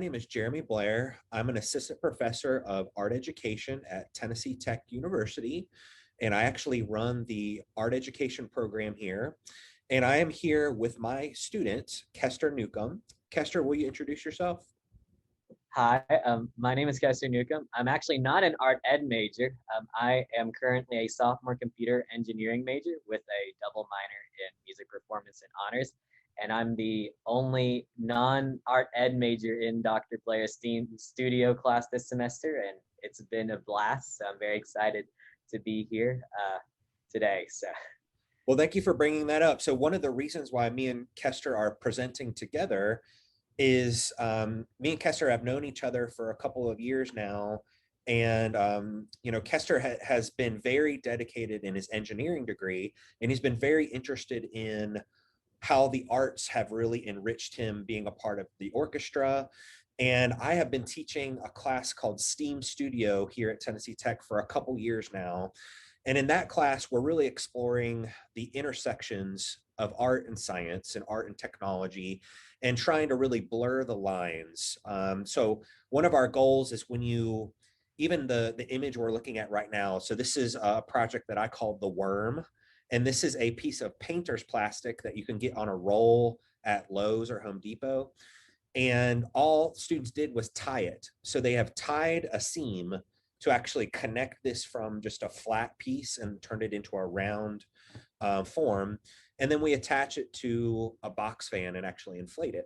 name is Jeremy Blair. I'm an assistant professor of art education at Tennessee Tech University, and I actually run the art education program here. And I am here with my student, Kester Nucum. Kester, will you introduce yourself? Hi, my name is Kester Nucum. I'm actually not an art ed major. I am currently a sophomore computer engineering major with a double minor in music performance and honors. And I'm the only non-art ed major in Dr. Blair's STEAM studio class this semester, and it's been a blast. So I'm very excited to be here today. Well, thank you for bringing that up. So one of the reasons why me and Kester are presenting together is me and Kester have known each other for a couple of years now. And, Kester has been very dedicated in his engineering degree, and he's been very interested in how the arts have really enriched him being a part of the orchestra. And I have been teaching a class called STEAM Studio here at Tennessee Tech for a couple years now. And in that class, we're really exploring the intersections of art and science and art and technology and trying to really blur the lines. So one of our goals is when you, even the image we're looking at right now, so this is a project that I called The Worm. And this is a piece of painter's plastic that you can get on a roll at Lowe's or Home Depot. And all students did was tie it. So they have tied a seam to actually connect this from just a flat piece and turn it into a round form. And then we attach it to a box fan and actually inflate it.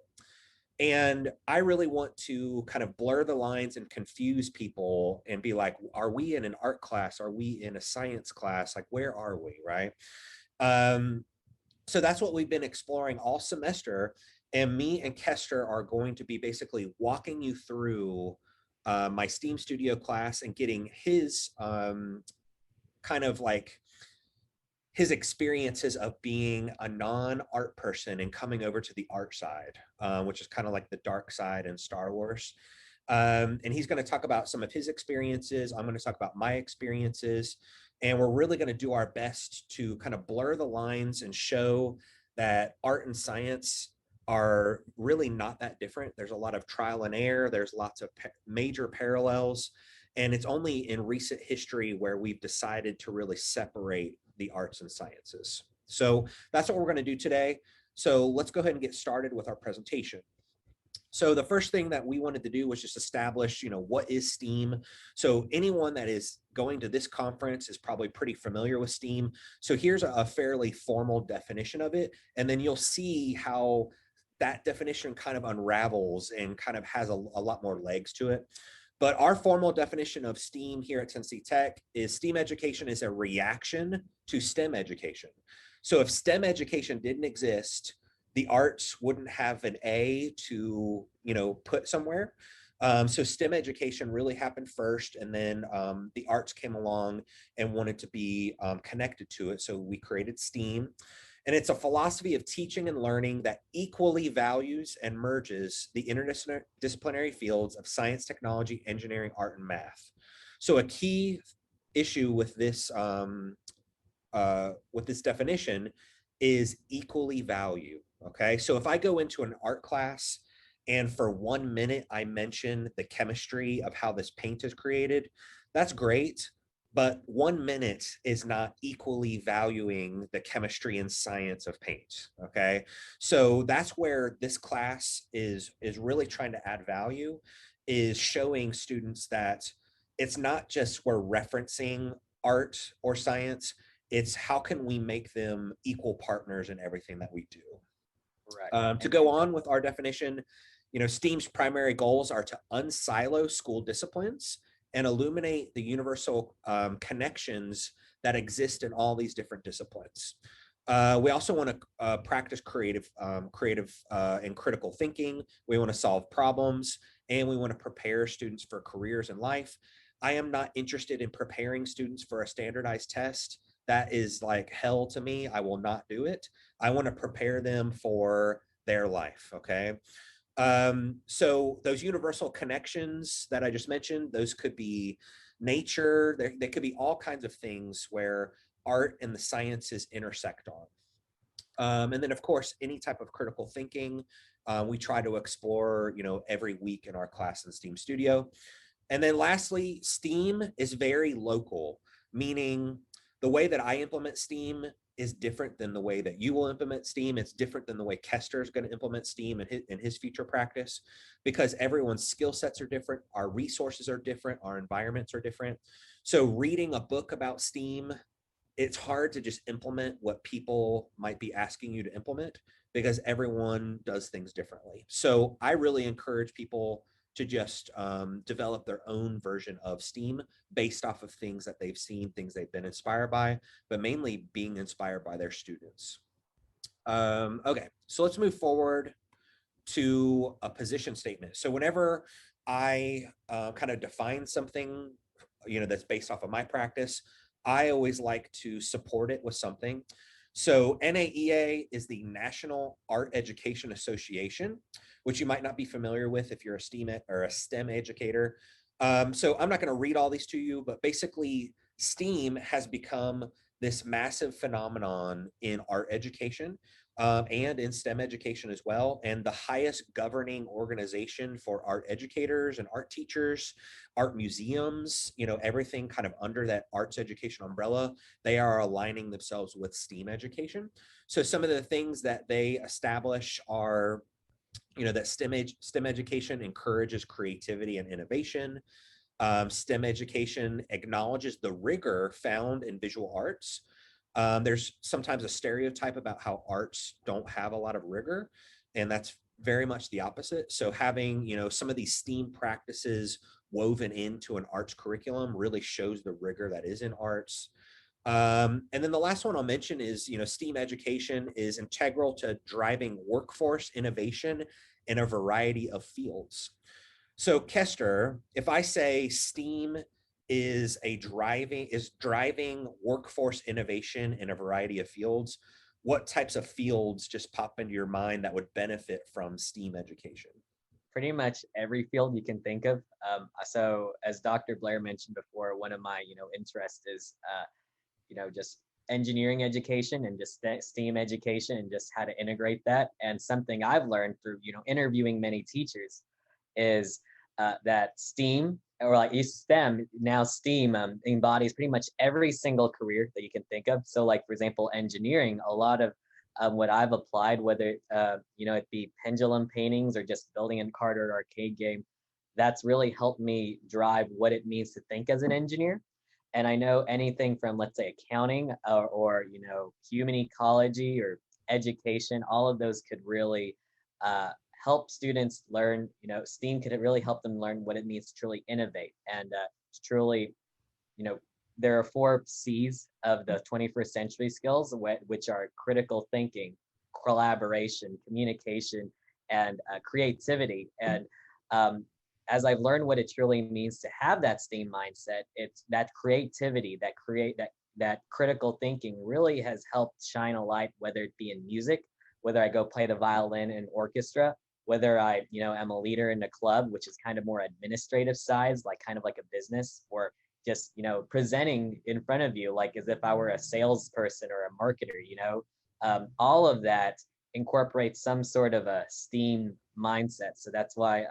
And I really want to kind of blur the lines and confuse people and be like, are we in an art class? Are we in a science class? Like, where are we, right? Um, so that's what we've been exploring all semester. And me and Kester are going to be basically walking you through my STEAM Studio class and getting his kind of like his experiences of being a non-art person and coming over to the art side, which is kind of like the dark side in Star Wars. And he's going to talk about some of his experiences. I'm going to talk about my experiences. And we're really going to do our best to kind of blur the lines and show that art and science are really not that different. There's a lot of trial and error. There's lots of major parallels. And it's only in recent history where we've decided to really separate the arts and sciences. So that's what we're going to do today. So let's go ahead and get started with our presentation. So the first thing that we wanted to do was just establish, what is STEAM? So anyone that is going to this conference is probably pretty familiar with STEAM. So here's a fairly formal definition of it. And then you'll see how that definition kind of unravels and kind of has a lot more legs to it. But our formal definition of STEAM here at Tennessee Tech is STEAM education is a reaction to STEM education. So if STEM education didn't exist, the arts wouldn't have an A to, put somewhere. So STEM education really happened first, and then the arts came along and wanted to be connected to it. So we created STEAM. And it's a philosophy of teaching and learning that equally values and merges the interdisciplinary fields of science, technology, engineering, art, and math. So a key issue with this definition is equally value. Okay, so if I go into an art class and for 1 minute I mention the chemistry of how this paint is created, that's great. But 1 minute is not equally valuing the chemistry and science of paint. Okay, so that's where this class is really trying to add value, is showing students that it's not just we're referencing art or science, it's how can we make them equal partners in everything that we do. Right. To go on with our definition, STEAM's primary goals are to unsilo school disciplines and illuminate the universal connections that exist in all these different disciplines. We also want to practice creative and critical thinking. We want to solve problems, and we want to prepare students for careers in life. I am not interested in preparing students for a standardized test. That is like hell to me. I will not do it. I want to prepare them for their life. Okay. So those universal connections that I just mentioned, those could be nature. They could be all kinds of things where art and the sciences intersect on. And then, of course, any type of critical thinking We try to explore, every week in our class in STEAM Studio. And then lastly, STEAM is very local, meaning the way that I implement STEAM is different than the way that you will implement STEAM. It's different than the way Kester is going to implement STEAM in his future practice, because everyone's skill sets are different. Our resources are different. Our environments are different. So reading a book about STEAM, it's hard to just implement what people might be asking you to implement, because everyone does things differently. So I really encourage people to just develop their own version of STEAM based off of things that they've seen, things they've been inspired by, but mainly being inspired by their students. Okay, so let's move forward to a position statement. So whenever I kind of define something, that's based off of my practice, I always like to support it with something. So NAEA is the National Art Education Association, which you might not be familiar with if you're a STEAM or a STEM educator. So I'm not going to read all these to you, but basically STEAM has become this massive phenomenon in art education, and in STEM education as well. And the highest governing organization for art educators and art teachers, art museums, everything kind of under that arts education umbrella, they are aligning themselves with STEAM education. So some of the things that they establish are, that STEM education encourages creativity and innovation. STEM education acknowledges the rigor found in visual arts. There's sometimes a stereotype about how arts don't have a lot of rigor, and that's very much the opposite. So having, some of these STEAM practices woven into an arts curriculum really shows the rigor that is in arts. And then the last one I'll mention is, STEAM education is integral to driving workforce innovation in a variety of fields. So Kester, if I say STEAM is driving workforce innovation in a variety of fields, what types of fields just pop into your mind that would benefit from STEAM education? Pretty much every field you can think of. So as Dr. Blair mentioned before, one of my, interests is, just engineering education and just STEAM education and just how to integrate that. And something I've learned through, interviewing many teachers is that STEAM, or like STEM, now STEAM embodies pretty much every single career that you can think of. So like, for example, engineering, a lot of what I've applied, whether, it be pendulum paintings or just building a card or arcade game, that's really helped me drive what it means to think as an engineer. And I know anything from, let's say, accounting or human ecology or education, all of those could really help students learn, STEAM could really help them learn what it means to truly innovate and to truly, there are 4 C's of the 21st century skills, which are critical thinking, collaboration, communication, and creativity. And as I've learned what it truly means to have that STEAM mindset, it's that creativity, that critical thinking really has helped shine a light, whether it be in music, whether I go play the violin in orchestra, whether I, am a leader in a club, which is kind of more administrative size, like kind of like a business, or just, presenting in front of you, like as if I were a salesperson or a marketer, all of that incorporates some sort of a STEAM mindset. So that's why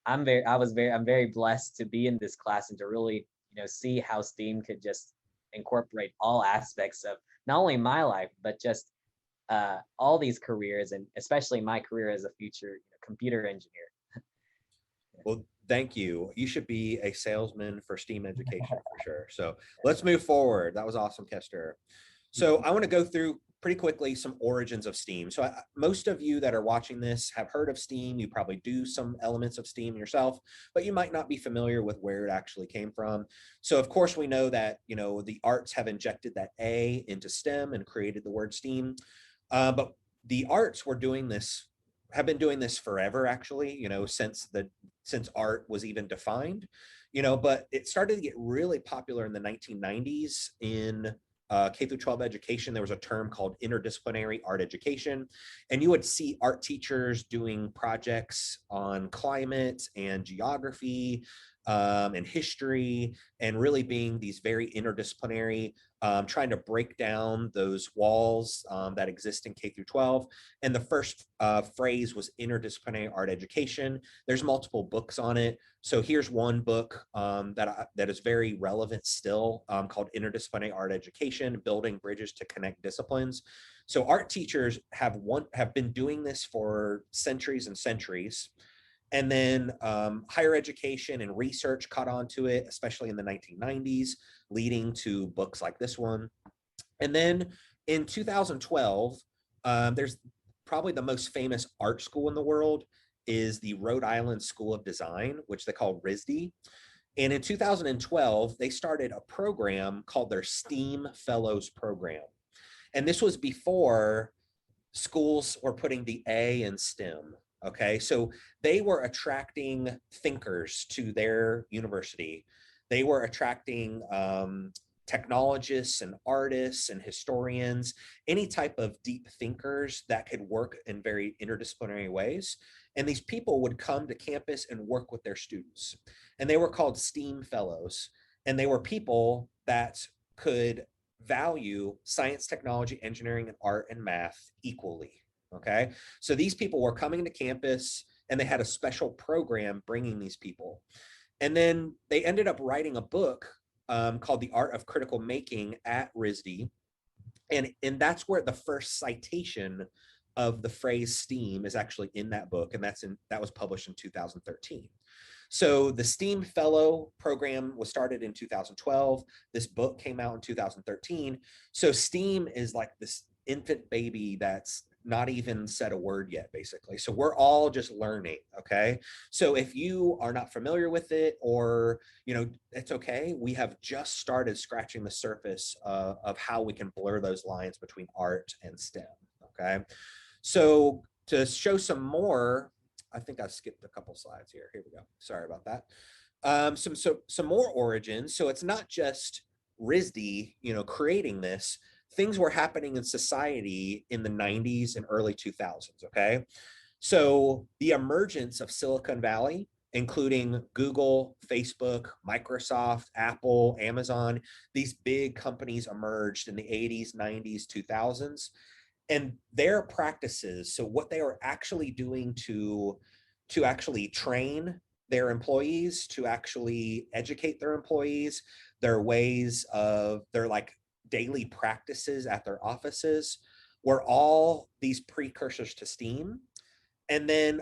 I'm very blessed to be in this class and to really, see how STEAM could just incorporate all aspects of not only my life, but just all these careers, and especially my career as a future computer engineer. Well, thank you. You should be a salesman for STEAM education for sure. So let's move forward. That was awesome, Kester. So I want to go through pretty quickly some origins of STEAM. So most of you that are watching this have heard of STEAM. You probably do some elements of STEAM yourself, but you might not be familiar with where it actually came from. So of course we know that, the arts have injected that A into STEM and created the word STEAM. But the arts have been doing this forever, actually, since art was even defined, but it started to get really popular in the 1990s in K through 12 education. There was a term called interdisciplinary art education, and you would see art teachers doing projects on climate and geography, and history, and really being these very interdisciplinary, trying to break down those walls that exist in K through 12. And the first phrase was interdisciplinary art education. There's multiple books on it. So here's one book that is very relevant still, called Interdisciplinary Art Education, Building Bridges to Connect Disciplines. So art teachers have been doing this for centuries and centuries. And then higher education and research caught on to it, especially in the 1990s, leading to books like this one. And then in 2012, there's probably the most famous art school in the world is the Rhode Island School of Design, which they call RISD. And in 2012, they started a program called their STEAM Fellows Program. And this was before schools were putting the A in STEM. Okay, so they were attracting thinkers to their university. They were attracting technologists and artists and historians, any type of deep thinkers that could work in very interdisciplinary ways. And these people would come to campus and work with their students. And they were called STEAM Fellows. And they were people that could value science, technology, engineering, and art and math equally. Okay. So these people were coming to campus and they had a special program bringing these people. And then they ended up writing a book called The Art of Critical Making at RISD. And that's where the first citation of the phrase STEAM is actually in that book. And that was published in 2013. So the STEAM Fellow program was started in 2012. This book came out in 2013. So STEAM is like this infant baby that's not even said a word yet, basically. So we're all just learning, okay? So if you are not familiar with it, or, it's okay. We have just started scratching the surface of how we can blur those lines between art and STEM, okay? So to show some more, I think I skipped a couple slides here. Here we go. Sorry about that. Some more origins. So it's not just RISD, creating this. Things were happening in society in the 90s and early 2000s, okay? So the emergence of Silicon Valley, including Google, Facebook, Microsoft, Apple, Amazon, these big companies emerged in the 80s, 90s, 2000s. And their practices, so what they are actually doing to actually train their employees, to actually educate their employees, their ways of their daily practices at their offices, were all these precursors to STEAM. And then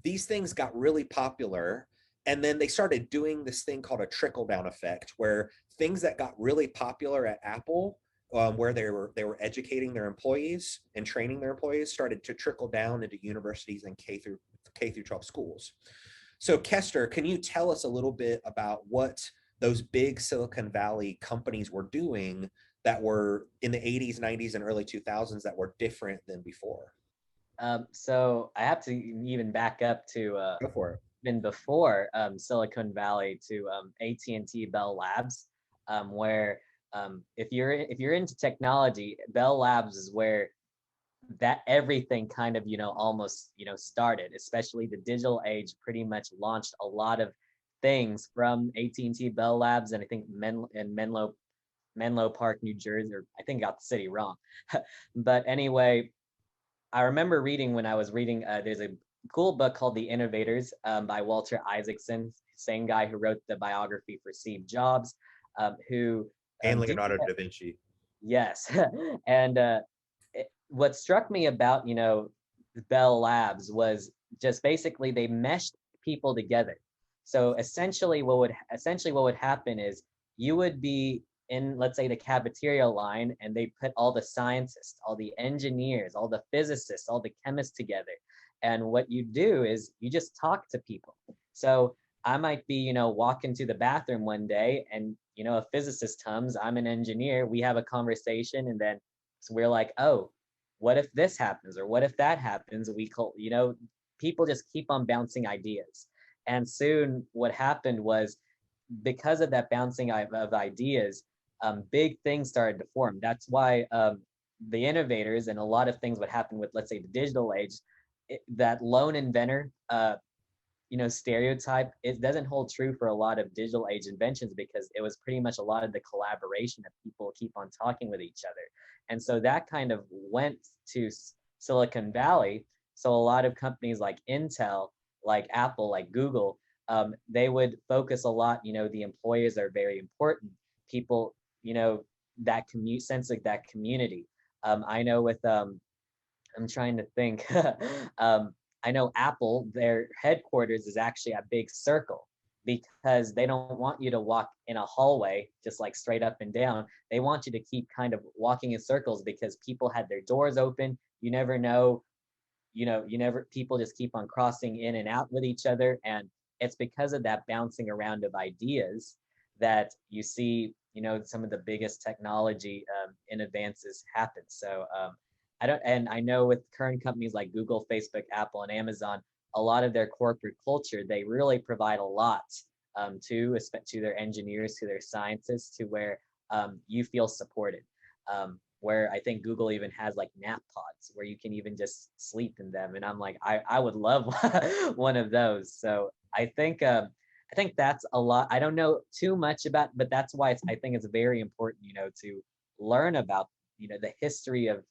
these things got really popular. And then they started doing this thing called a trickle down effect, where things that got really popular at Apple, where they were educating their employees and training their employees, started to trickle down into universities and K through 12 schools. So Kester, can you tell us a little bit about what those big Silicon Valley companies were doing that were in the 80s, 90s, and early 2000s that were different than before? So I have to even back up to Go for it. even before Silicon Valley to AT&T Bell Labs, where if you're into technology, Bell Labs is where that everything kind of almost started. Especially the digital age pretty much launched a lot of things from AT&T Bell Labs, and I think Menlo Park, New Jersey, or I think I got the city wrong. But anyway, I remember reading when I was reading, there's a cool book called The Innovators by Walter Isaacson, same guy who wrote the biography for Steve Jobs, who And Leonardo da Vinci. Yes. And what struck me about, Bell Labs was just basically they meshed people together. So essentially what would happen is you would be in, let's say, the cafeteria line, and they put all the scientists, all the engineers, all the physicists, all the chemists together. And what you do is you just talk to people. So I might be, walking to the bathroom one day, and, a physicist comes, I'm an engineer, we have a conversation, and then so we're like, oh, what if this happens? Or what if that happens? We call, people just keep on bouncing ideas. And soon what happened was, because of that bouncing of ideas, big things started to form. That's why the innovators and a lot of things would happen with, let's say, the digital age, that lone inventor, stereotype, it doesn't hold true for a lot of digital age inventions, because it was pretty much a lot of the collaboration that people keep on talking with each other. And so that kind of went to Silicon Valley. So a lot of companies like Intel, like Apple, like Google, they would focus a lot, the employees are very important. People, that commute sense of that community. I know with I'm trying to think. um, I know Apple, their headquarters is actually a big circle, because they don't want you to walk in a hallway just like straight up and down. They want you to keep kind of walking in circles, because people had their doors open. You never know, people just keep on crossing in and out with each other. And it's because of that bouncing around of ideas that you see, some of the biggest technology in advances happen. So and I know with current companies like Google, Facebook, Apple, and Amazon, a lot of their corporate culture, they really provide a lot to their engineers, to their scientists, to where you feel supported. Where I think Google even has like nap pods where you can even just sleep in them. And I'm like, I would love one of those. So I think that's a lot. I don't know too much about, but that's why I think it's very important, to learn about, the history of,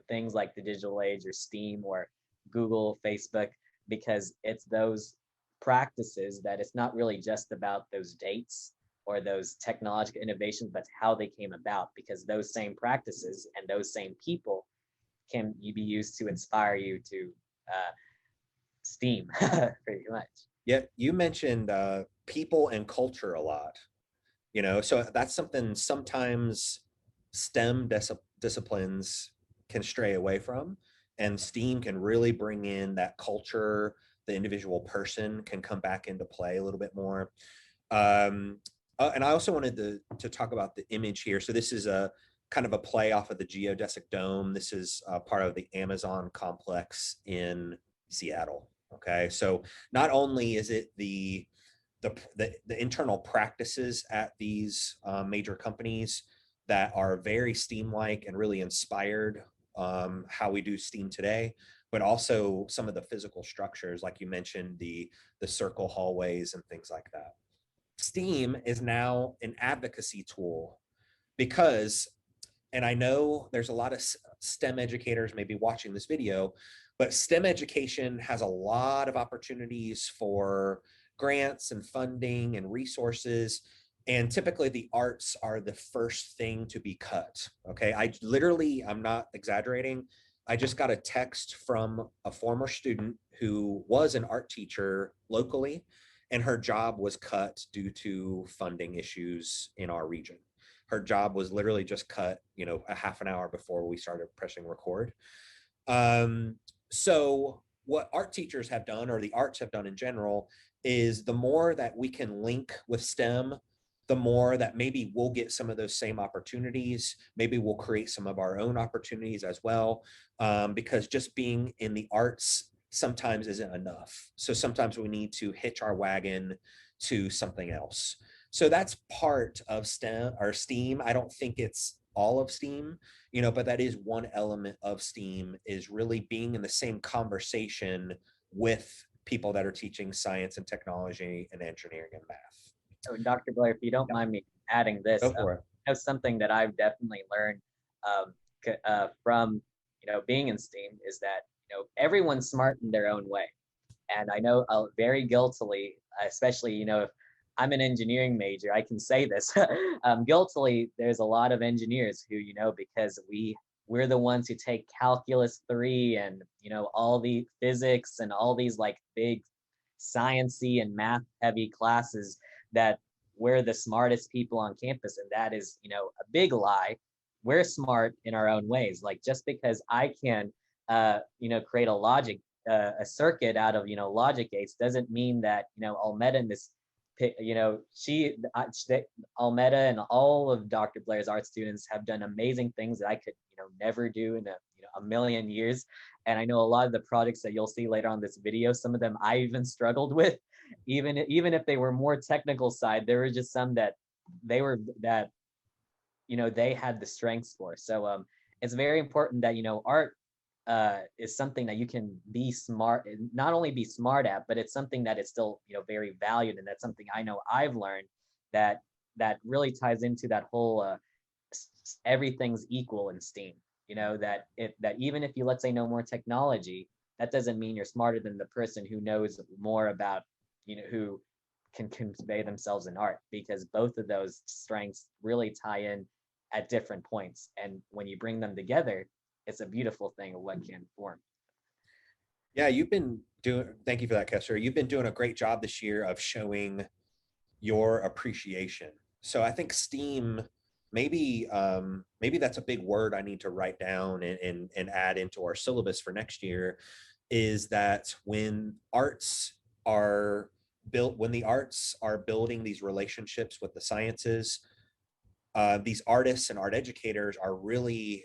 things like the digital age or STEAM or Google, Facebook, because it's those practices that it's not really just about those dates or those technological innovations, but how they came about, because those same practices and those same people can be used to inspire you to STEAM, pretty much. Yeah, you mentioned people and culture a lot, so that's something sometimes STEM disciplines can stray away from, and STEAM can really bring in that culture. The individual person can come back into play a little bit more. Um, and I also wanted to talk about the image here. So this is a kind of a play off of the geodesic dome. This is part of the Amazon complex in Seattle. Okay, so not only is it the internal practices at these major companies that are very STEAM-like and really inspired how we do STEAM today, but also some of the physical structures, like you mentioned, the circle hallways and things like that. STEAM is now an advocacy tool because, and I know there's a lot of STEM educators maybe watching this video, but STEM education has a lot of opportunities for grants and funding and resources. And typically the arts are the first thing to be cut. Okay. I'm not exaggerating. I just got a text from a former student who was an art teacher locally, and her job was cut due to funding issues in our region. Her job was literally just cut, a half an hour before we started pressing record. So what art teachers have done, or the arts have done in general, is the more that we can link with STEM, the more that maybe we'll get some of those same opportunities. Maybe we'll create some of our own opportunities as well, because just being in the arts sometimes isn't enough. So sometimes we need to hitch our wagon to something else. So that's part of STEM or STEAM. I don't think it's all of STEAM, but that is one element of STEAM, is really being in the same conversation with people that are teaching science and technology and engineering and math. So, Dr. Blair, if you don't mind me adding this, Go for it. something that I've definitely learned from being in STEAM is that everyone's smart in their own way. And I know very guiltily, especially if I'm an engineering major, I can say this. Guiltily, there's a lot of engineers who, because we're the ones who take calculus 3 and all the physics and all these like big sciencey and math heavy classes, that we're the smartest people on campus. And that is a big lie. We're smart in our own ways. Like, just because I can create a circuit out of logic gates doesn't mean that Almeda in this Almeda and all of Dr. Blair's art students have done amazing things that I could never do in a million years. And I know a lot of the projects that you'll see later on this video, some of them I even struggled with, even if they were more technical side. There were just some that they had the strengths for. So it's very important that art is something that you can be smart, not only be smart at, but it's something that is still, very valued. And that's something I know I've learned that really ties into that whole everything's equal in STEAM. That even if you, let's say, know more technology, that doesn't mean you're smarter than the person who knows more about, who can convey themselves in art, because both of those strengths really tie in at different points. And when you bring them together, it's a beautiful thing of what can form. Yeah, you've been doing, thank you for that, Kester. You've been doing a great job this year of showing your appreciation. So I think STEAM, maybe that's a big word I need to write down and add into our syllabus for next year, is that when the arts are building these relationships with the sciences, these artists and art educators are really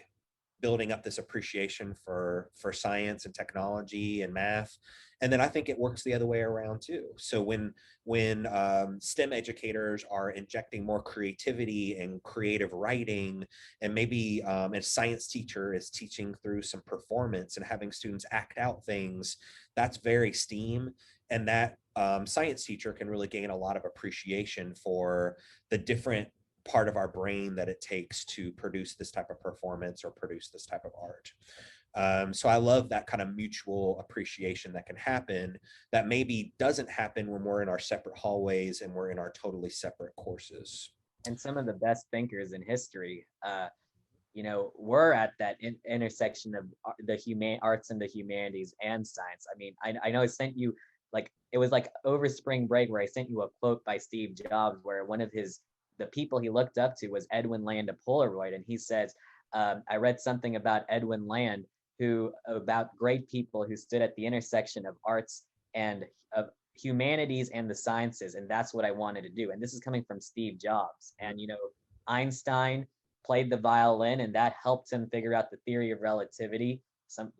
building up this appreciation for science and technology and math. And then I think it works the other way around too. So when STEM educators are injecting more creativity and creative writing, and maybe a science teacher is teaching through some performance and having students act out things, that's very STEAM. And that science teacher can really gain a lot of appreciation for the different part of our brain that it takes to produce this type of performance or produce this type of art. So I love that kind of mutual appreciation that can happen that maybe doesn't happen when we're in our separate hallways and we're in our totally separate courses. And some of the best thinkers in history, were at that intersection of the arts and the humanities and science. I mean, I know I sent you, like, it was like over spring break where I sent you a quote by Steve Jobs, where one of the people he looked up to was Edwin Land of Polaroid. And he says, I read something about Edwin Land, about great people who stood at the intersection of arts and of humanities and the sciences. And that's what I wanted to do. And this is coming from Steve Jobs. And, Einstein played the violin, and that helped him figure out the theory of relativity.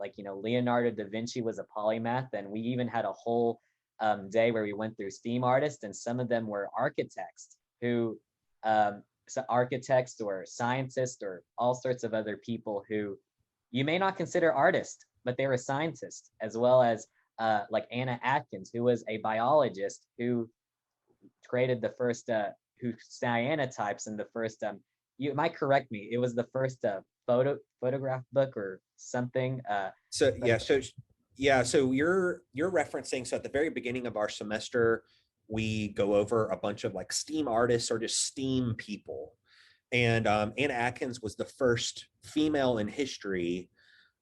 Leonardo da Vinci was a polymath. And we even had a whole day where we went through STEAM artists, and some of them were architects architects or scientists or all sorts of other people who you may not consider artists, but they were scientists, as well as like Anna Atkins, who was a biologist who created the first who cyanotypes in the first you might correct me, it was the first photograph book or something. So you're referencing, so at the very beginning of our semester we go over a bunch of like STEAM artists or just STEAM people. And Anna Atkins was the first female in history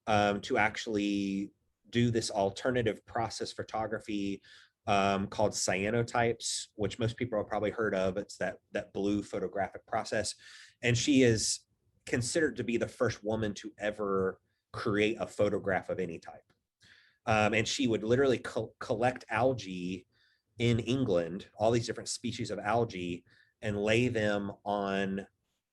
to actually do this alternative process photography called cyanotypes, which most people have probably heard of. It's that blue photographic process. And she is considered to be the first woman to ever create a photograph of any type. And she would literally collect algae in England, all these different species of algae, and lay them on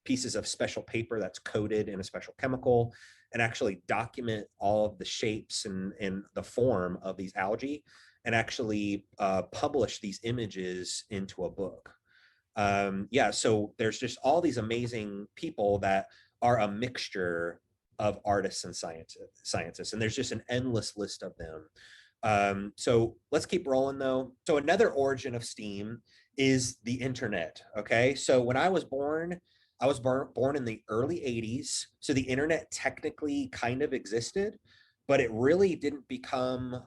pieces of special paper that's coated in a special chemical, and actually document all of the shapes and the form of these algae, and actually publish these images into a book. So there's just all these amazing people that are a mixture of artists and scientists, and there's just an endless list of them. So let's keep rolling though. So another origin of STEAM is the internet. Okay. So when I was born in the early 80s. So the internet technically kind of existed, but it really didn't become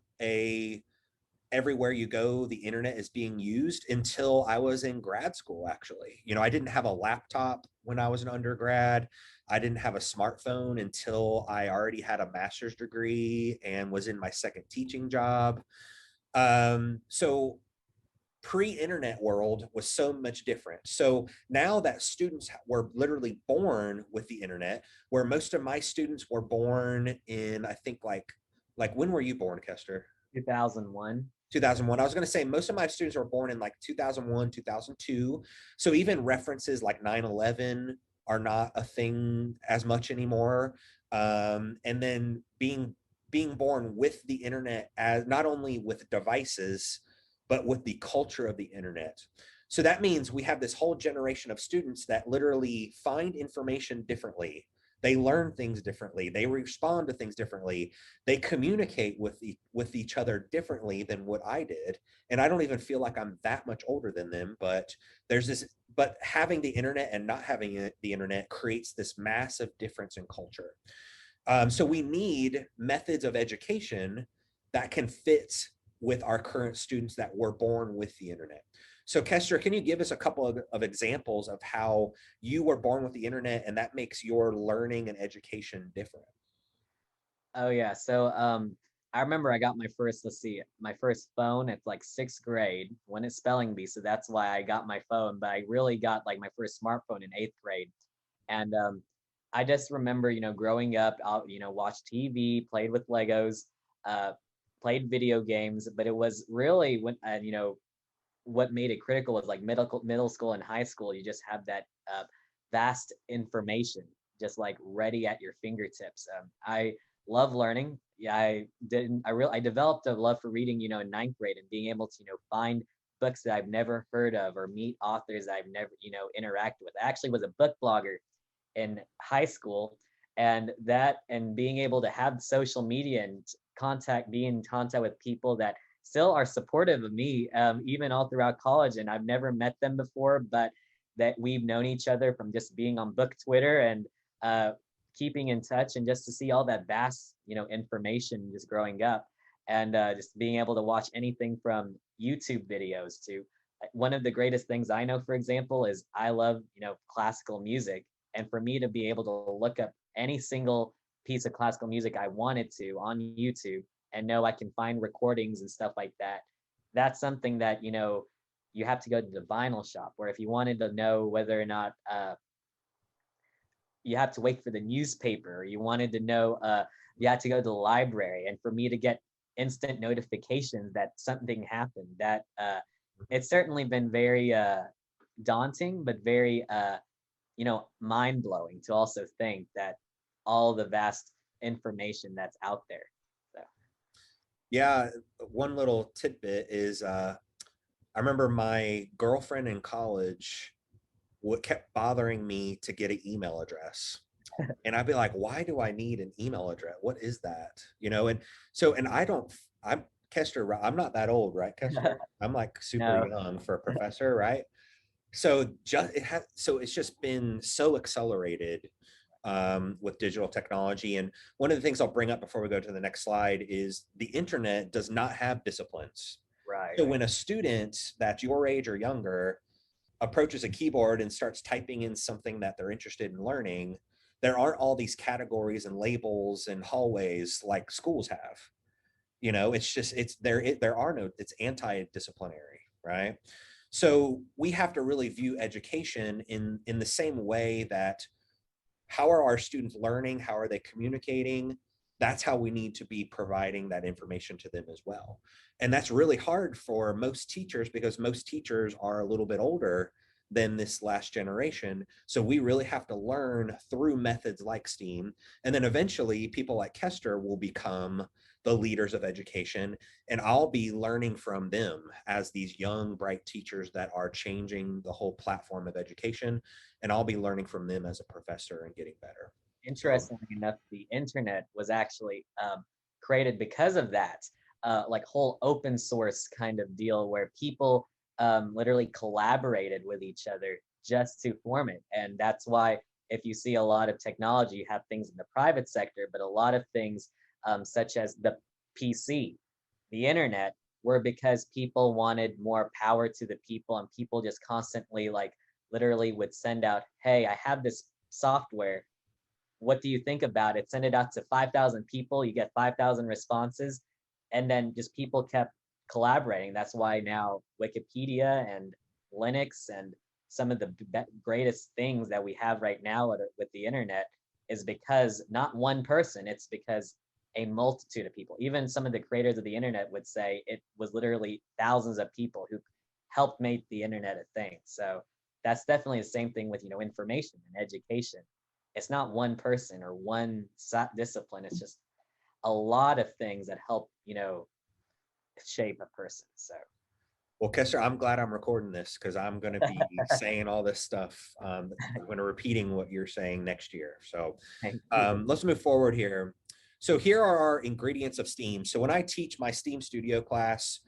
everywhere you go, the internet is being used until I was in grad school, actually. I didn't have a laptop when I was an undergrad. I didn't have a smartphone until I already had a master's degree and was in my second teaching job. So pre-internet world was so much different. So now that students were literally born with the internet, where most of my students were born in, I think like when were you born, Kester? 2001. 2001. I was going to say most of my students were born in like 2001, 2002. So even references like 9/11 are not a thing as much anymore. And then being born with the internet, as not only with devices, but with the culture of the internet. So that means we have this whole generation of students that literally find information differently. They learn things differently. They respond to things differently. They communicate with each other differently than what I did. And I don't even feel like I'm that much older than them, but there's this, but having the internet and not having the internet creates this massive difference in culture. So we need methods of education that can fit with our current students that were born with the internet. So Kester, can you give us a couple of examples of how you were born with the internet and that makes your learning and education different? Oh yeah. So I remember I got my first, let's see, my first phone at like sixth grade when it's spelling bee. So that's why I got my phone. But I really got like my first smartphone in eighth grade. And I just remember, growing up, I'll, watch TV, played with Legos, uh, played video games. But it was really when, what made it critical was like middle school and high school. You just have that vast information just like ready at your fingertips. I love learning. Yeah, I developed a love for reading, in ninth grade and being able to, find books that I've never heard of or meet authors I've never, interacted with. I actually was a book blogger in high school, and being able to have social media and be in contact with people that still are supportive of me, even all throughout college. And I've never met them before, but that we've known each other from just being on book Twitter and uh, keeping in touch, and just to see all that vast, information just growing up, and just being able to watch anything from YouTube videos to one of the greatest things I know, for example, is I love, classical music. And for me to be able to look up any single piece of classical music I wanted to on YouTube and know I can find recordings and stuff like that, that's something that, you have to go to the vinyl shop. Where if you wanted to know whether or not you have to wait for the newspaper, or you wanted to know, you had to go to the library. And for me to get instant notifications that something happened, that it's certainly been very daunting, but very mind blowing to also think that all the vast information that's out there. So. Yeah, one little tidbit is I remember my girlfriend in college what kept bothering me to get an email address. And I'd be like, why do I need an email address? What is that? And so, and I'm Kester, I'm not that old, right, Kester? I'm like super No. young for a professor, right? So so it's just been so accelerated with digital technology. And one of the things I'll bring up before we go to the next slide is the internet does not have disciplines. Right. So when a student that's your age or younger approaches a keyboard and starts typing in something that they're interested in learning, there aren't all these categories and labels and hallways like schools have. It's just there are no, it's anti-disciplinary, right? So we have to really view education in the same way that how are our students learning? How are they communicating? That's how we need to be providing that information to them as well. And that's really hard for most teachers because most teachers are a little bit older than this last generation. So we really have to learn through methods like STEAM. And then eventually people like Kester will become the leaders of education. And I'll be learning from them as these young, bright teachers that are changing the whole platform of education. And I'll be learning from them as a professor and getting better. So, Interestingly enough, the internet was actually created because of that, like whole open source kind of deal where people literally collaborated with each other just to form it. And that's why if you see a lot of technology, you have things in the private sector, but a lot of things such as the PC, the internet, were because people wanted more power to the people, and people just constantly like literally would send out, hey, I have this software, what do you think about it? Send it out to 5,000 people, you get 5,000 responses, and then just people kept collaborating. That's why now Wikipedia and Linux and some of the greatest things that we have right now with the internet is because not one person, it's because a multitude of people. Even some of the creators of the internet would say it was literally thousands of people who helped make the internet a thing. So that's definitely the same thing with, information and education. It's not one person or one discipline. It's just a lot of things that help, shape a person. So Well, Kester, I'm glad I'm recording this because I'm going to be saying all this stuff. I'm going to repeating what you're saying next year. So Thank you. let's move forward here. So here are our ingredients of STEAM. So when I teach my STEAM studio class,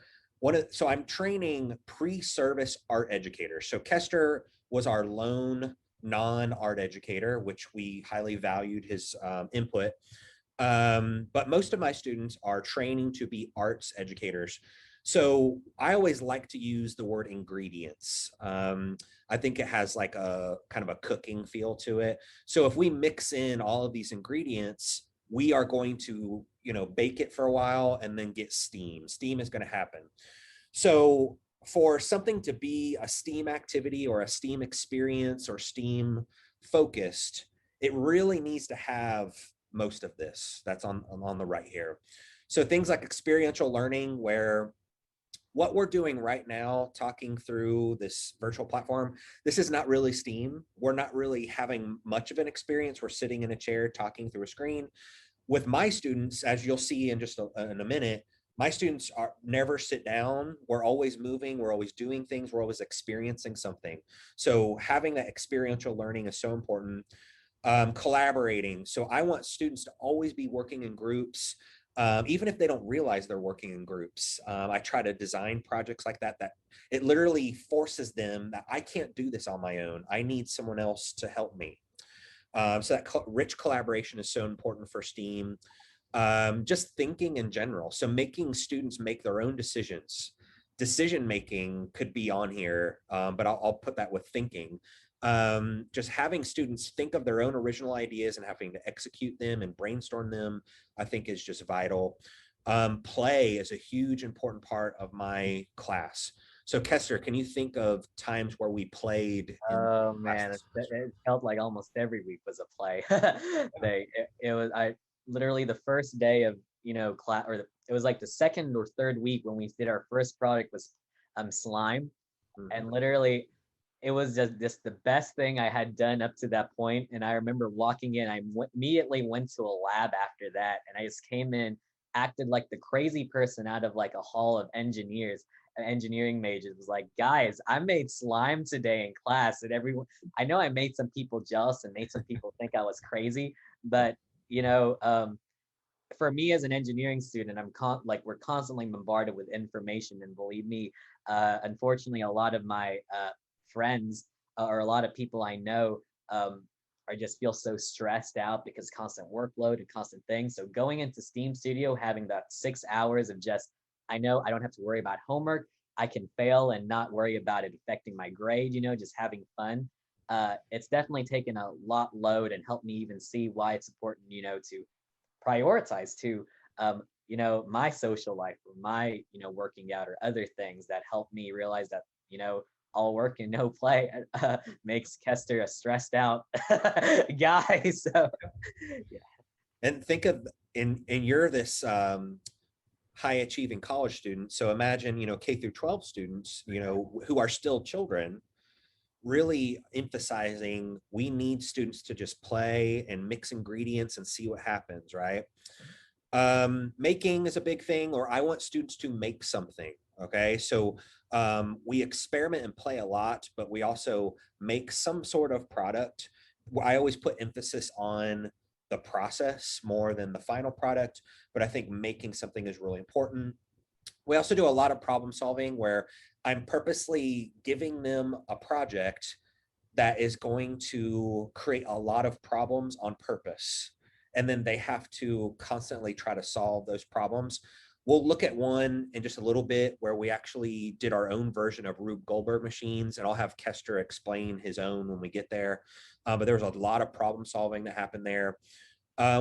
so I'm training pre-service art educators. So Kester was our lone non-art educator, which we highly valued his input. But most of my students are training to be arts educators. So I always like to use the word ingredients. I think it has like a kind of a cooking feel to it. So if we mix in all of these ingredients, we are going to, bake it for a while and then get steam. Steam is going to happen. So for something to be a STEAM activity or a STEAM experience or STEAM focused, it really needs to have most of this that's on the right here. So things like experiential learning, where what we're doing right now, talking through this virtual platform, this is not really STEAM. We're not really having much of an experience. We're sitting in a chair talking through a screen. With my students, as you'll see in in a minute, my students are never sit down. We're always moving. We're always doing things. We're always experiencing something. So having that experiential learning is so important. Collaborating. So I want students to always be working in groups, even if they don't realize they're working in groups. I try to design projects like that it literally forces them that I can't do this on my own. I need someone else to help me. So that rich collaboration is so important for STEAM. Just thinking in general. So making students make their own decisions. Decision making could be on here, but I'll put that with thinking. Just having students think of their own original ideas and having to execute them and brainstorm them, I think is just vital. Play is a huge important part of my class. So Kester, can you think of times where we played in Oh class man, this semester? it felt like almost every week was a play. It was I literally the first day of class, it was like the second or third week when we did our first product was slime, and Mhm. literally it was just the best thing I had done up to that point. And I remember walking in, immediately went to a lab after that, and I just came in, acted like the crazy person out of like a hall of engineering majors. Was like, guys, I made slime today in class, and everyone, I know I made some people jealous and made some people think I was crazy, but you know, um, for me as an engineering student, like we're constantly bombarded with information, and believe me, unfortunately, a lot of my friends or a lot of people I know um, are just feel so stressed out because constant workload and constant things. So going into Steam Studio, having that 6 hours of just, I know I don't have to worry about homework. I can fail and not worry about it affecting my grade. Just having fun. It's definitely taken a lot load and helped me even see why it's important, to prioritize to my social life or my working out or other things that help me realize that all work and no play makes Kester a stressed out guy. So yeah. And think of in you're this high achieving college student. So imagine, K through 12 students, who are still children, really emphasizing we need students to just play and mix ingredients and see what happens, right? Making is a big thing, or I want students to make something. Okay. So we experiment and play a lot, but we also make some sort of product. I always put emphasis on the process more than the final product, but I think making something is really important. We also do a lot of problem solving where I'm purposely giving them a project that is going to create a lot of problems on purpose. And then they have to constantly try to solve those problems. We'll look at one in just a little bit where we actually did our own version of Rube Goldberg machines, and I'll have Kester explain his own when we get there. But there was a lot of problem solving that happened there.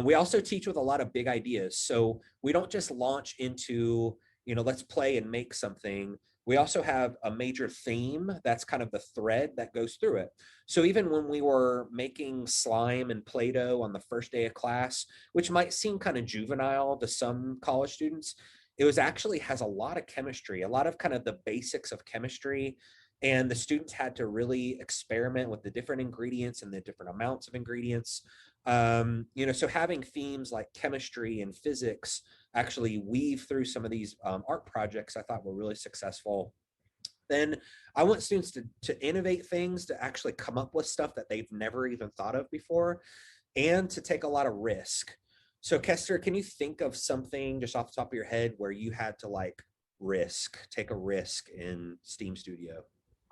We also teach with a lot of big ideas. So we don't just launch into, let's play and make something. We also have a major theme that's kind of the thread that goes through it. So even when we were making slime and Play-Doh on the first day of class, which might seem kind of juvenile to some college students, it was actually has a lot of chemistry, a lot of kind of the basics of chemistry. And the students had to really experiment with the different ingredients and the different amounts of ingredients. So having themes like chemistry and physics actually weave through some of these art projects I thought were really successful. then I want students to innovate things, to actually come up with stuff that they've never even thought of before, and to take a lot of risk. So Kester, can you think of something just off the top of your head where you had to like take a risk in Steam Studio?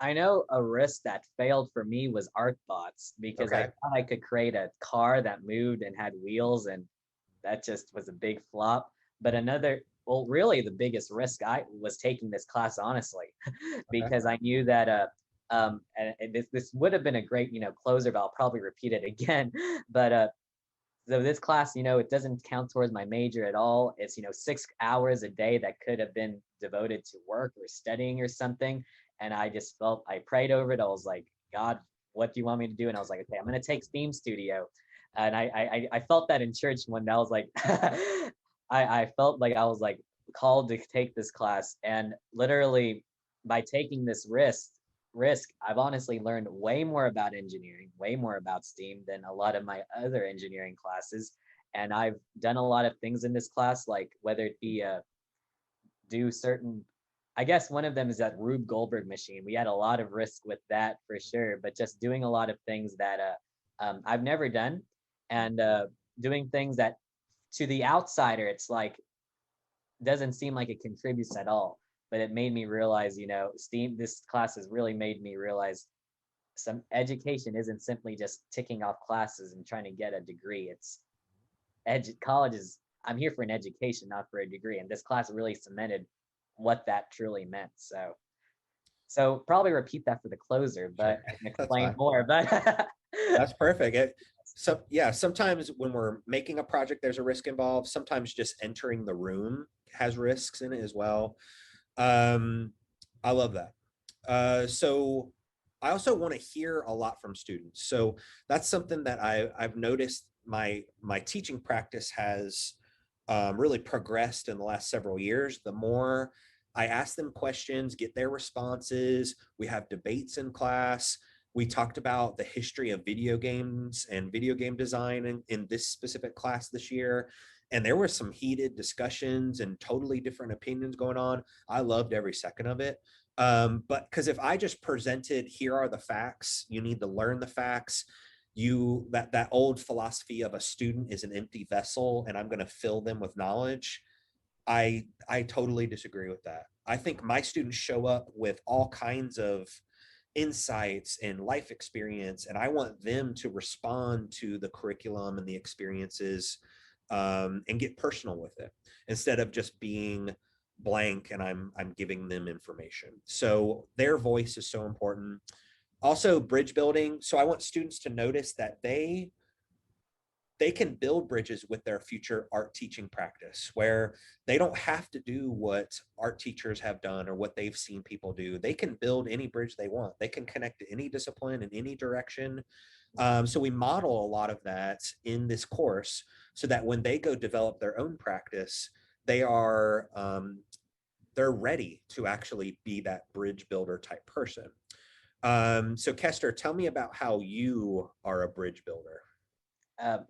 I know a risk that failed for me was art thoughts because I Okay. thought I could create a car that moved and had wheels, and that just was a big flop. But well, really the biggest risk I was taking this class honestly, Okay. because I knew that and this would have been a great closer, but I'll probably repeat it again. But so this class, it doesn't count towards my major at all. It's 6 hours a day that could have been devoted to work or studying or something. And I just felt I prayed over it. I was like, God, what do you want me to do? And I was like, okay, I'm gonna take Steam Studio. And I felt that in church when I was like, I felt like I was like called to take this class. And literally by taking this risk, I've honestly learned way more about engineering, way more about STEAM than a lot of my other engineering classes. And I've done a lot of things in this class, like whether it be do certain, I guess one of them is that Rube Goldberg machine. We had a lot of risk with that for sure, but just doing a lot of things that I've never done, and doing things that to the outsider, it's like doesn't seem like it contributes at all. But it made me realize, STEAM, this class has really made me realize some education isn't simply just ticking off classes and trying to get a degree. It's college is, I'm here for an education, not for a degree. And this class really cemented what that truly meant. So probably repeat that for the closer, Sure. but I can That's explain fine. more. But That's perfect. So yeah, sometimes when we're making a project, there's a risk involved. Sometimes just entering the room has risks in it as well. Um, I love that. So I also want to hear a lot from students. So that's something that I've noticed my teaching practice has really progressed in the last several years. The more I ask them questions, get their responses, we have debates in class. We talked about the history of video games and video game design in this specific class this year. And there were some heated discussions and totally different opinions going on. I loved every second of it. But because if I just presented, here are the facts, you need to learn the facts, that old philosophy of a student is an empty vessel and I'm going to fill them with knowledge, I totally disagree with that. I think my students show up with all kinds of insights and life experience, and I want them to respond to the curriculum and the experiences, and get personal with it instead of just being blank and I'm giving them information. So their voice is so important. Also, bridge building. So I want students to notice that they can build bridges with their future art teaching practice, where they don't have to do what art teachers have done or what they've seen people do. They can build any bridge they want. They can connect to any discipline in any direction. So we model a lot of that in this course so that when they go develop their own practice, they are they're ready to actually be that bridge builder type person. So Kester, tell me about how you are a bridge builder.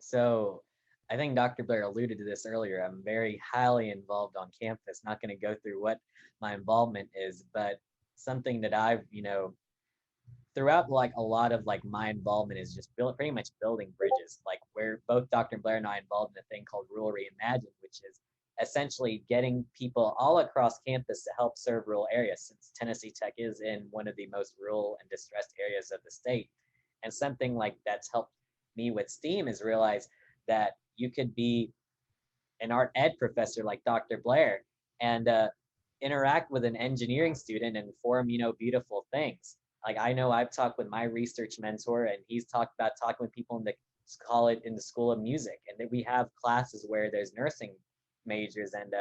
so I think Dr. Blair alluded to this earlier. I'm very highly involved on campus. Not going to go through what my involvement is, but something that I've, throughout like a lot of like my involvement is just pretty much building bridges. Like where both Dr. Blair and I involved in a thing called Rural Reimagined, which is essentially getting people all across campus to help serve rural areas, since Tennessee Tech is in one of the most rural and distressed areas of the state. And something like that's helped me with STEAM is realize that you could be an art ed professor like Dr. Blair and interact with an engineering student and form, beautiful things. Like I know I've talked with my research mentor, and he's talked about talking with people in the college, in the School of Music, and that we have classes where there's nursing majors and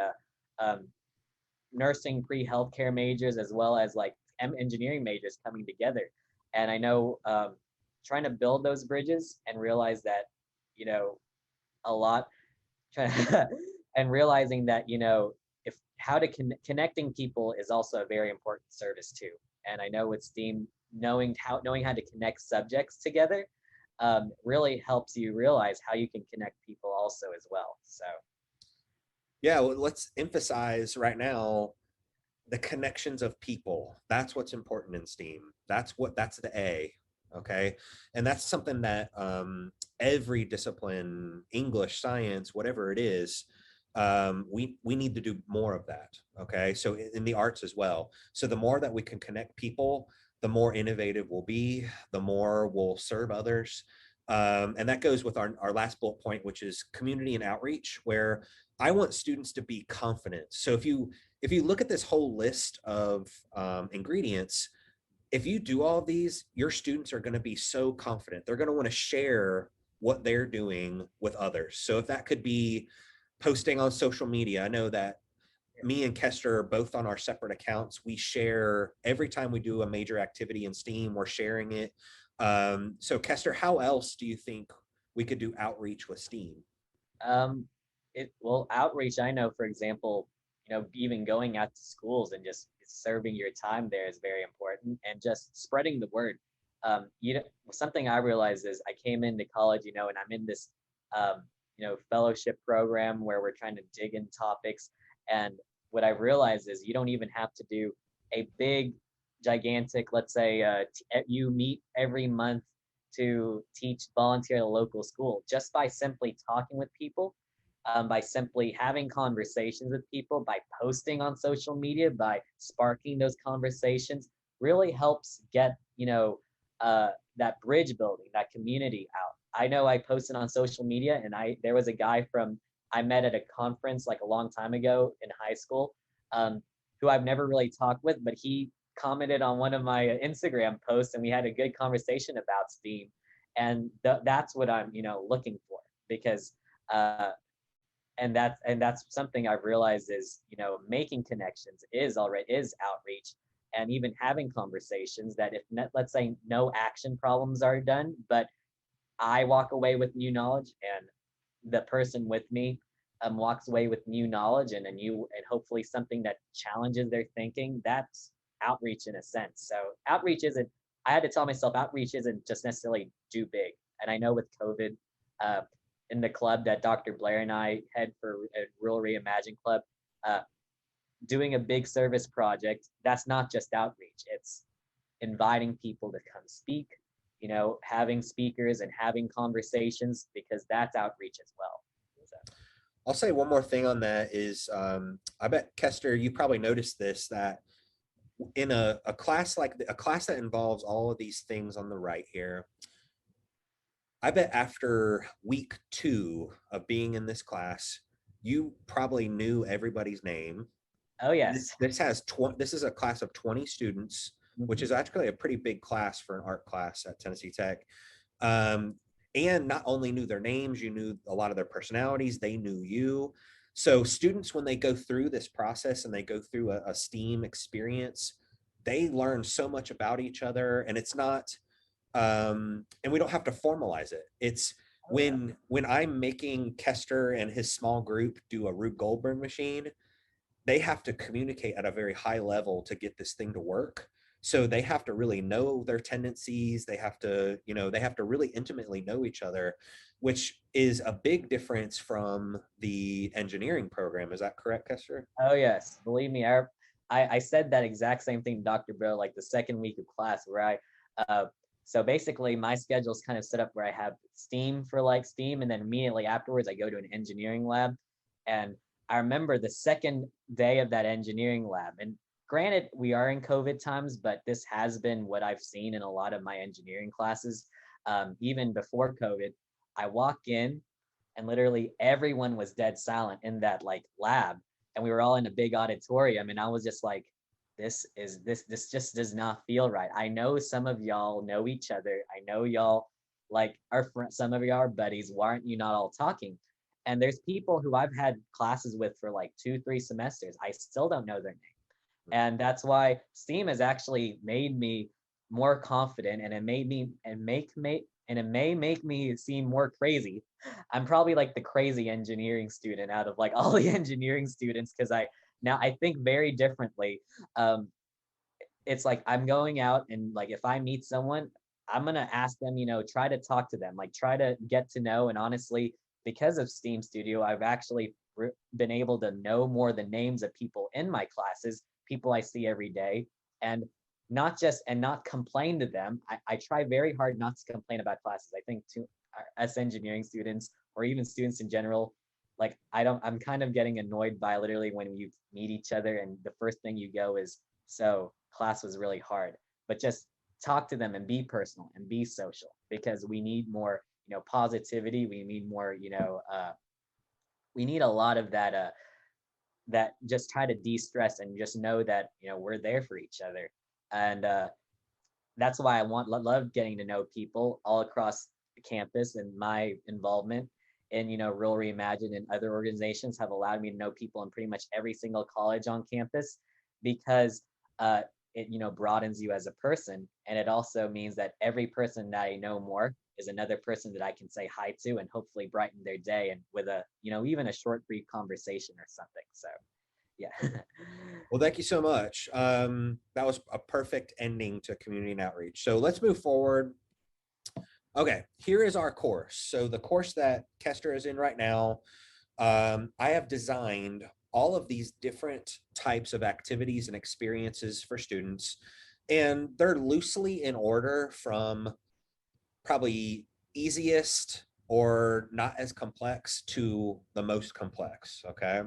nursing pre-healthcare majors, as well as like engineering majors coming together. And I know trying to build those bridges and realize that, a lot and realizing that if how to connecting people is also a very important service too. And I know with STEAM, knowing how to connect subjects together really helps you realize how you can connect people also as well. So Yeah, well, let's emphasize right now, the connections of people. That's what's important in STEAM. That's the A. Okay. And that's something that every discipline, English, science, whatever it is, we need to do more of that. Okay. So in the arts as well. So the more that we can connect people, the more innovative we'll be, the more we'll serve others. And that goes with our last bullet point, which is community and outreach, where I want students to be confident. So if you look at this whole list of ingredients, if you do all of these, your students are going to be so confident. They're going to want to share what they're doing with others. So if that could be posting on social media, I know that me and Kester are both on our separate accounts. We share every time we do a major activity in STEAM, we're sharing it. So Kester, how else do you think we could do outreach with STEAM? Um, Outreach, I know, for example, even going out to schools and just serving your time there is very important, and just spreading the word. Something I realized is I came into college, and I'm in this, fellowship program where we're trying to dig in topics. And what I realized is you don't even have to do a big, gigantic, let's say, you meet every month to volunteer at a local school, just by simply talking with people, by simply having conversations with people, by posting on social media, by sparking those conversations, really helps get, that bridge building, that community out. I know I posted on social media, and there was a guy I met at a conference like a long time ago in high school, who I've never really talked with, but he commented on one of my Instagram posts, and we had a good conversation about STEAM. And that's what I'm, looking for, because that's something I've realized is, making connections is outreach, and even having conversations that, if let's say no action problems are done, but I walk away with new knowledge, and the person with me walks away with new knowledge and hopefully something that challenges their thinking. That's outreach in a sense. So outreach isn't. I had to tell myself outreach isn't just necessarily do big. And I know with COVID, uh, in the club that Dr. Blair and I head for, a Rural Reimagine Club, uh, doing a big service project, that's not just outreach. It's inviting people to come speak, having speakers and having conversations, because that's outreach as well. So. I'll say one more thing on that is I bet Kester, you probably noticed this, that in a class like a class that involves all of these things on the right here, I bet after week 2 of being in this class, you probably knew everybody's name. Oh yes. This is a class of 20 students, which is actually a pretty big class for an art class at Tennessee Tech. And not only knew their names, you knew a lot of their personalities, they knew you. So students, when they go through this process and they go through a STEAM experience, they learn so much about each other. And it's not, and we don't have to formalize it. It's when I'm making Kester and his small group do a Rube Goldberg machine, they have to communicate at a very high level to get this thing to work. So they have to really know their tendencies. They have to, they have to really intimately know each other, which is a big difference from the engineering program. Is that correct, Kester? Oh yes, believe me, I said that exact same thing to Dr. Bill, like the second week of class, where so basically my schedule is kind of set up where I have STEAM for like STEAM, and then immediately afterwards I go to an engineering lab. And I remember the second day of that engineering lab, and granted we are in COVID times, but this has been what I've seen in a lot of my engineering classes. Even before COVID, I walk in and literally everyone was dead silent in that like lab, and we were all in a big auditorium, and I was just like, this just does not feel right. I know some of y'all know each other, I know y'all like are friends, some of y'all are buddies, why aren't you not all talking? And there's people who I've had classes with for like 2-3 semesters, I still don't know their name. And that's why STEAM has actually made me more confident, and it may make me seem more crazy. I'm probably like the crazy engineering student out of like all the engineering students, because I think very differently. Um, it's like I'm going out, and like if I meet someone, I'm gonna ask them, try to talk to them, like try to get to know. And honestly, because of STEAM Studio, I've actually been able to know more the names of people in my classes, people I see every day, and not complain to them. I try very hard not to complain about classes. I think to us engineering students or even students in general, like I'm kind of getting annoyed by literally when you meet each other and the first thing you go is, so class was really hard. But just talk to them and be personal and be social, because we need more, positivity. We need more, we need a lot of that, that just try to de-stress and just know that, we're there for each other. And that's why love getting to know people all across the campus, and my involvement in, Real Reimagine and other organizations have allowed me to know people in pretty much every single college on campus, because it, broadens you as a person. And it also means that every person that I know more is another person that I can say hi to and hopefully brighten their day, and with a, even a short brief conversation or something. So yeah. Well, thank you so much. That was a perfect ending to community and outreach. So let's move forward. Okay, here is our course. So the course that Kester is in right now, I have designed all of these different types of activities and experiences for students, and they're loosely in order from probably easiest or not as complex to the most complex. Okay,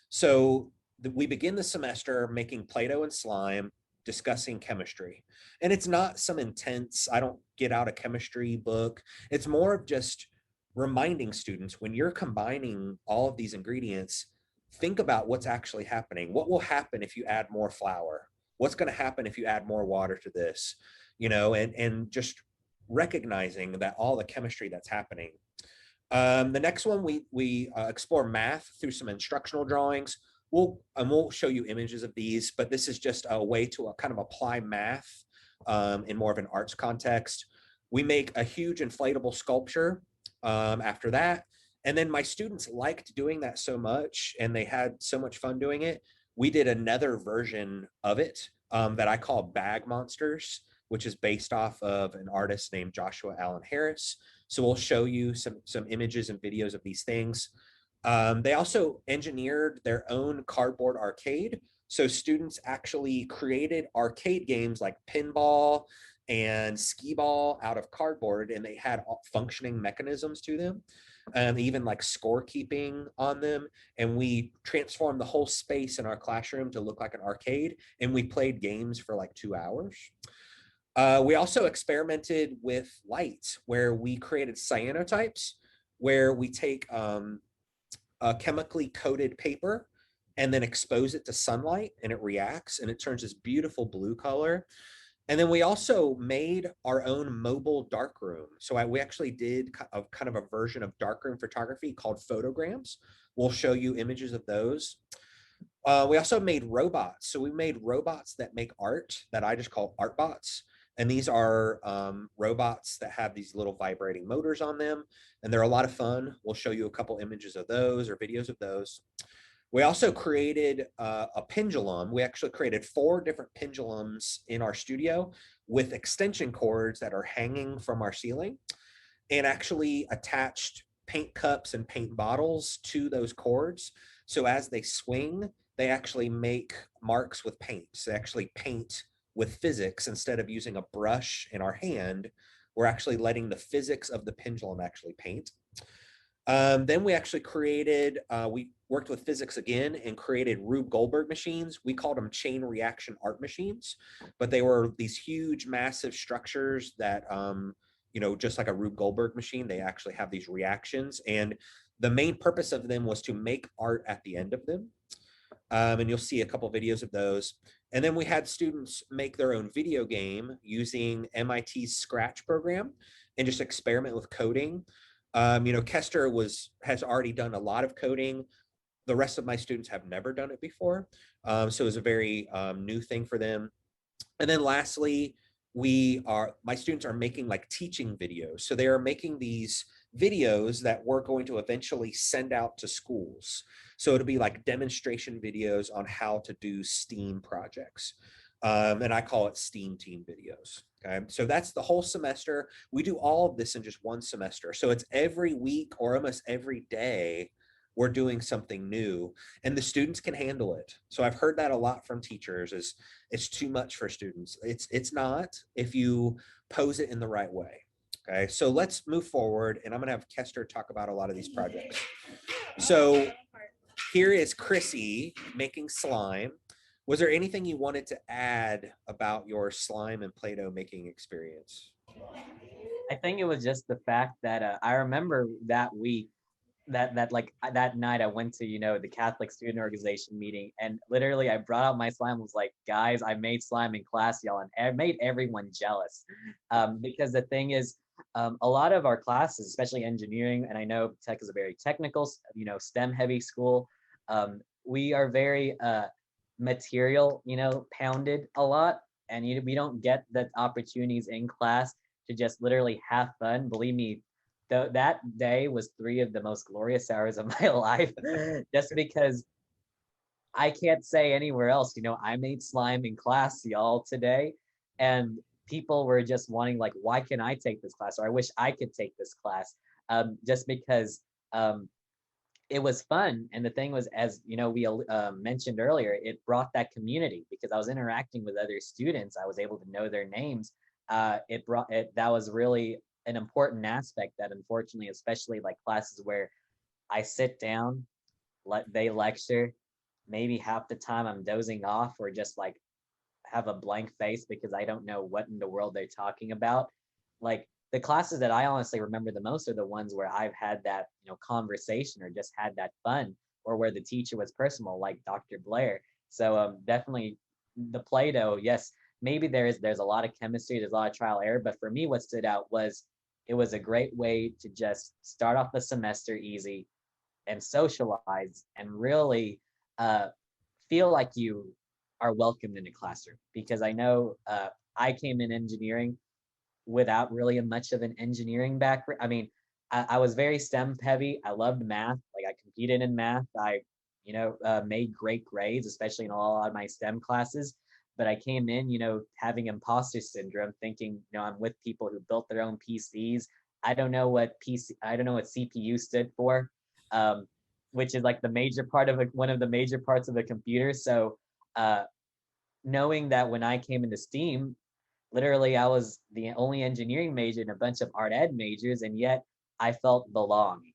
so we begin the semester making Play-Doh and slime, discussing chemistry. And it's not some intense, I don't get out a chemistry book. It's more of just reminding students, when you're combining all of these ingredients, think about what's actually happening. What will happen if you add more flour? What's going to happen if you add more water to this? And just recognizing that all the chemistry that's happening. The next one, we explore math through some instructional drawings. We'll show you images of these, but this is just a way to kind of apply math in more of an arts context. We make a huge inflatable sculpture after that. And then my students liked doing that so much, and they had so much fun doing it. We did another version of it that I call Bag Monsters, which is based off of an artist named Joshua Allen Harris. So we'll show you some images and videos of these things. They also engineered their own cardboard arcade. So students actually created arcade games like pinball and skee ball out of cardboard, and they had functioning mechanisms to them, even like scorekeeping on them. And we transformed the whole space in our classroom to look like an arcade, and we played games for like 2 hours. We also experimented with lights, where we created cyanotypes, where we take a chemically coated paper and then expose it to sunlight, and it reacts and it turns this beautiful blue color. And then we also made our own mobile darkroom. So we actually did kind of a version of darkroom photography called Photograms. We'll show you images of those. We also made robots. So we made robots that make art that I just call art bots. And these are robots that have these little vibrating motors on them. And they're a lot of fun. We'll show you a couple images of those or videos of those. We also created a pendulum. We actually created 4 different pendulums in our studio with extension cords that are hanging from our ceiling, and actually attached paint cups and paint bottles to those cords. So as they swing, they actually make marks with paint. So they actually paint with physics instead of using a brush in our hand. We're actually letting the physics of the pendulum actually paint. Then we actually created, we worked with physics again and created Rube Goldberg machines. We called them chain reaction art machines, but they were these huge, massive structures that, just like a Rube Goldberg machine, they actually have these reactions. And the main purpose of them was to make art at the end of them. And you'll see a couple videos of those. And then we had students make their own video game using MIT's Scratch program and just experiment with coding. Kester has already done a lot of coding. The rest of my students have never done it before. So it was a very new thing for them. And then lastly, my students are making like teaching videos. So they are making these videos that we're going to eventually send out to schools. So it'll be like demonstration videos on how to do STEAM projects. And I call it STEAM team videos. Okay, so that's the whole semester. We do all of this in just one semester. So it's every week or almost every day we're doing something new, and the students can handle it. So I've heard that a lot from teachers, is it's too much for students. It's not, if you pose it in the right way. Okay, so let's move forward, and I'm gonna have Kester talk about a lot of these projects. So here is Chrissy making slime. Was there anything you wanted to add about your slime and Play-Doh making experience? I think it was just the fact that I remember that week that night I went to, the Catholic student organization meeting, and literally I brought out my slime, was like, guys, I made slime in class, y'all, and I made everyone jealous. Because the thing is, a lot of our classes, especially engineering, and I know tech is a very technical, STEM heavy school, we are very material, pounded a lot, and we don't get the opportunities in class to just literally have fun. Believe me, that day was 3 of the most glorious hours of my life, just because I can't say anywhere else, I made slime in class, y'all, today. And people were just wanting, like, why can I take this class? Or I wish I could take this class. Just because it was fun. And the thing was, as we mentioned earlier, it brought that community, because I was interacting with other students. I was able to know their names. That was really an important aspect that, unfortunately, especially like classes where I sit down, they lecture, maybe half the time I'm dozing off or just like have a blank face because I don't know what in the world they're talking about. Like, the classes that I honestly remember the most are the ones where I've had that, conversation or just had that fun, or where the teacher was personal, like Dr. Blair. So definitely the Play-Doh, yes, maybe there's a lot of chemistry, there's a lot of trial error, but for me, what stood out was it was a great way to just start off the semester easy and socialize and really uh, feel like you are welcomed in a classroom. Because I know I came in engineering without really much of an engineering background. I mean, I was very STEM heavy. I loved math. Like, I competed in math. I, made great grades, especially in a lot of my STEM classes. But I came in, having imposter syndrome, thinking, I'm with people who built their own PCs. I don't know what CPU stood for, um, which is like the major part of one of the major parts of the computer. So uh, knowing that when I came into STEAM, literally I was the only engineering major in a bunch of art ed majors, and yet I felt belonging,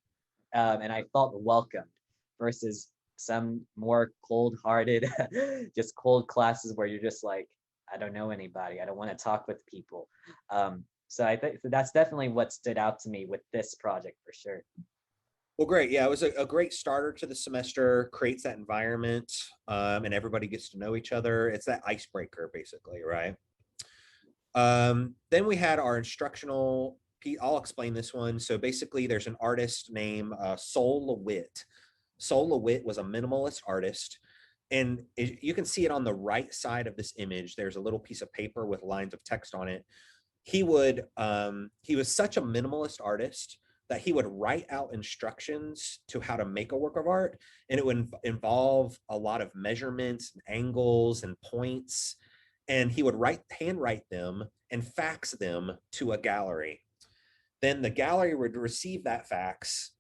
and I felt welcomed, versus some more cold-hearted, just cold classes where you're just like, I don't know anybody, I don't want to talk with people. So I think that's definitely what stood out to me with this project for sure. Well, great. Yeah, it was a great starter to the semester, creates that environment, and everybody gets to know each other. It's that icebreaker, basically, right? Then we had our instructional. I'll explain this one. So basically, there's an artist named Sol LeWitt. Sol LeWitt was a minimalist artist. And you can see it on the right side of this image. There's a little piece of paper with lines of text on it. He was such a minimalist artist that he would write out instructions to how to make a work of art, and it would involve a lot of measurements and angles and points, and he would handwrite them and fax them to a gallery. Then the gallery would receive that fax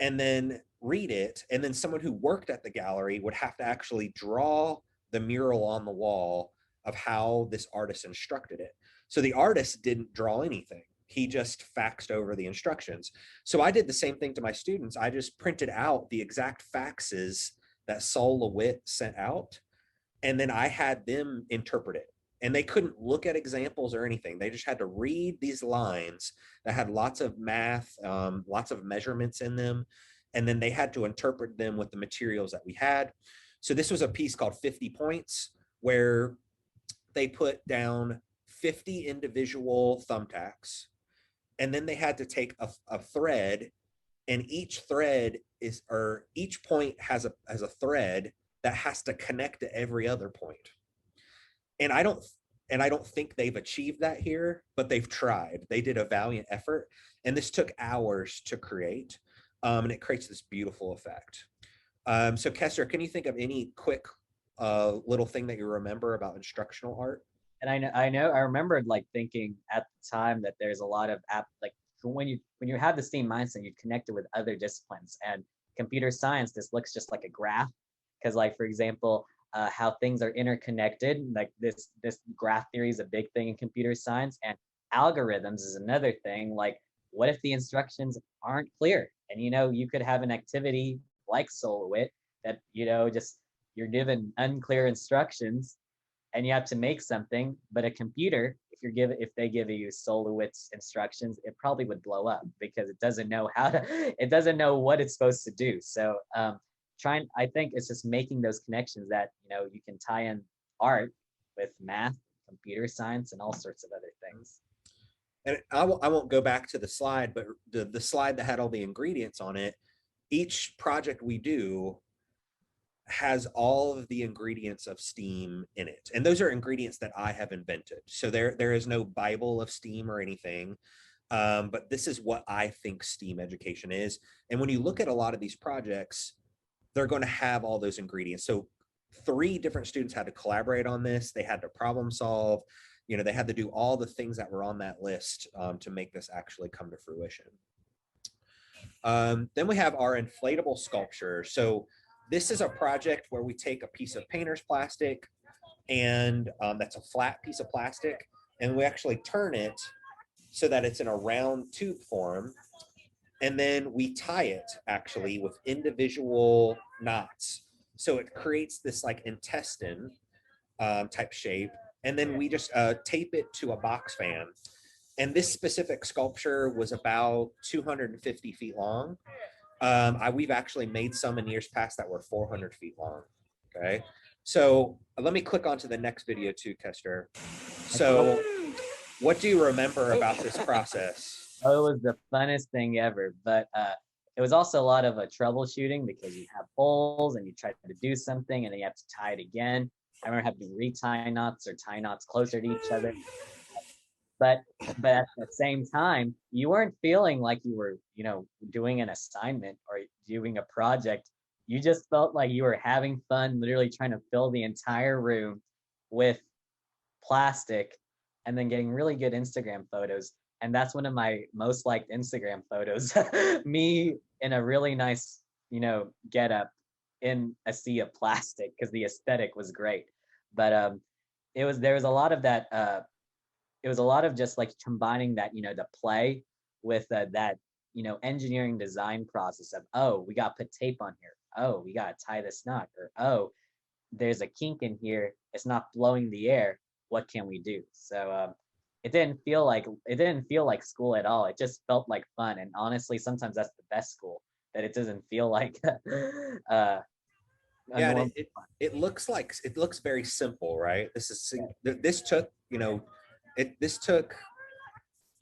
and then read it, and then someone who worked at the gallery would have to actually draw the mural on the wall of how this artist instructed it. So the artist didn't draw anything. He just faxed over the instructions. So I did the same thing to my students. I just printed out the exact faxes that Sol LeWitt sent out, and then I had them interpret it. And they couldn't look at examples or anything. They just had to read these lines that had lots of math, lots of measurements in them, and then they had to interpret them with the materials that we had. So this was a piece called 50 Points, where they put down 50 individual thumbtacks, and then they had to take a thread, and each point has a thread that has to connect to every other point. And I don't think they've achieved that here, but they've tried. They did a valiant effort, and this took hours to create, and it creates this beautiful effect. So Kester, can you think of any quick little thing that you remember about instructional art? And I remembered like thinking at the time that there's a lot of like when you have the STEAM mindset, you connect it with other disciplines, and computer science, this looks just like a graph. Because like, for example, how things are interconnected, like this graph theory is a big thing in computer science, and algorithms is another thing. Like, what if the instructions aren't clear? And you could have an activity like Solowit that just you're given unclear instructions and you have to make something, but a computer, if they give you Solowitz instructions, it probably would blow up because it doesn't know it doesn't know what it's supposed to do. So I think it's just making those connections that you can tie in art with math, computer science, and all sorts of other things. And I won't go back to the slide, but the slide that had all the ingredients on it, each project we do has all of the ingredients of STEAM in it. And those are ingredients that I have invented. So there is no Bible of STEAM or anything. But this is what I think STEAM education is. And when you look at a lot of these projects, they're going to have all those ingredients. So 3 different students had to collaborate on this. They had to problem solve. They had to do all the things that were on that list to make this actually come to fruition. Then we have our inflatable sculpture. So this is a project where we take a piece of painter's plastic, and that's a flat piece of plastic, and we actually turn it so that it's in a round tube form. And then we tie it actually with individual knots. So it creates this like intestine type shape. And then we just tape it to a box fan. And this specific sculpture was about 250 feet long. We've actually made some in years past that were 400 feet long. Okay. So let me click onto the next video too, Kester. So what do you remember about this process? Oh, it was the funnest thing ever, but it was also a lot of troubleshooting because you have holes and you try to do something and then you have to tie it again. I remember having to retie knots or tie knots closer to each other. But at the same time, you weren't feeling like you were, doing an assignment or doing a project. You just felt like you were having fun, literally trying to fill the entire room with plastic and then getting really good Instagram photos. And that's one of my most liked Instagram photos. Me in a really nice, get up in a sea of plastic because the aesthetic was great. But there was a lot of that. It was a lot of just like combining that, the play with that, engineering design process of, oh, we got to put tape on here. Oh, we got to tie this knot. Or, oh, there's a kink in here. It's not blowing the air. What can we do? So it didn't feel like school at all. It just felt like fun. And honestly, sometimes that's the best school, that it doesn't feel like yeah, and it looks very simple, right? This took, this took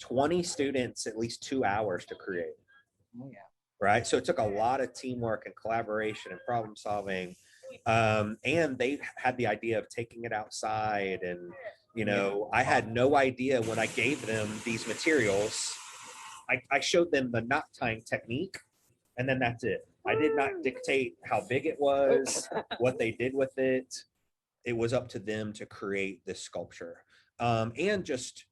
20 students at least 2 hours to create. Oh, yeah. Right. So it took a lot of teamwork and collaboration and problem solving. And they had the idea of taking it outside. And, I had no idea when I gave them these materials. I showed them the knot tying technique, and then that's it. I did not dictate how big it was, what they did with it. It was up to them to create this sculpture. And just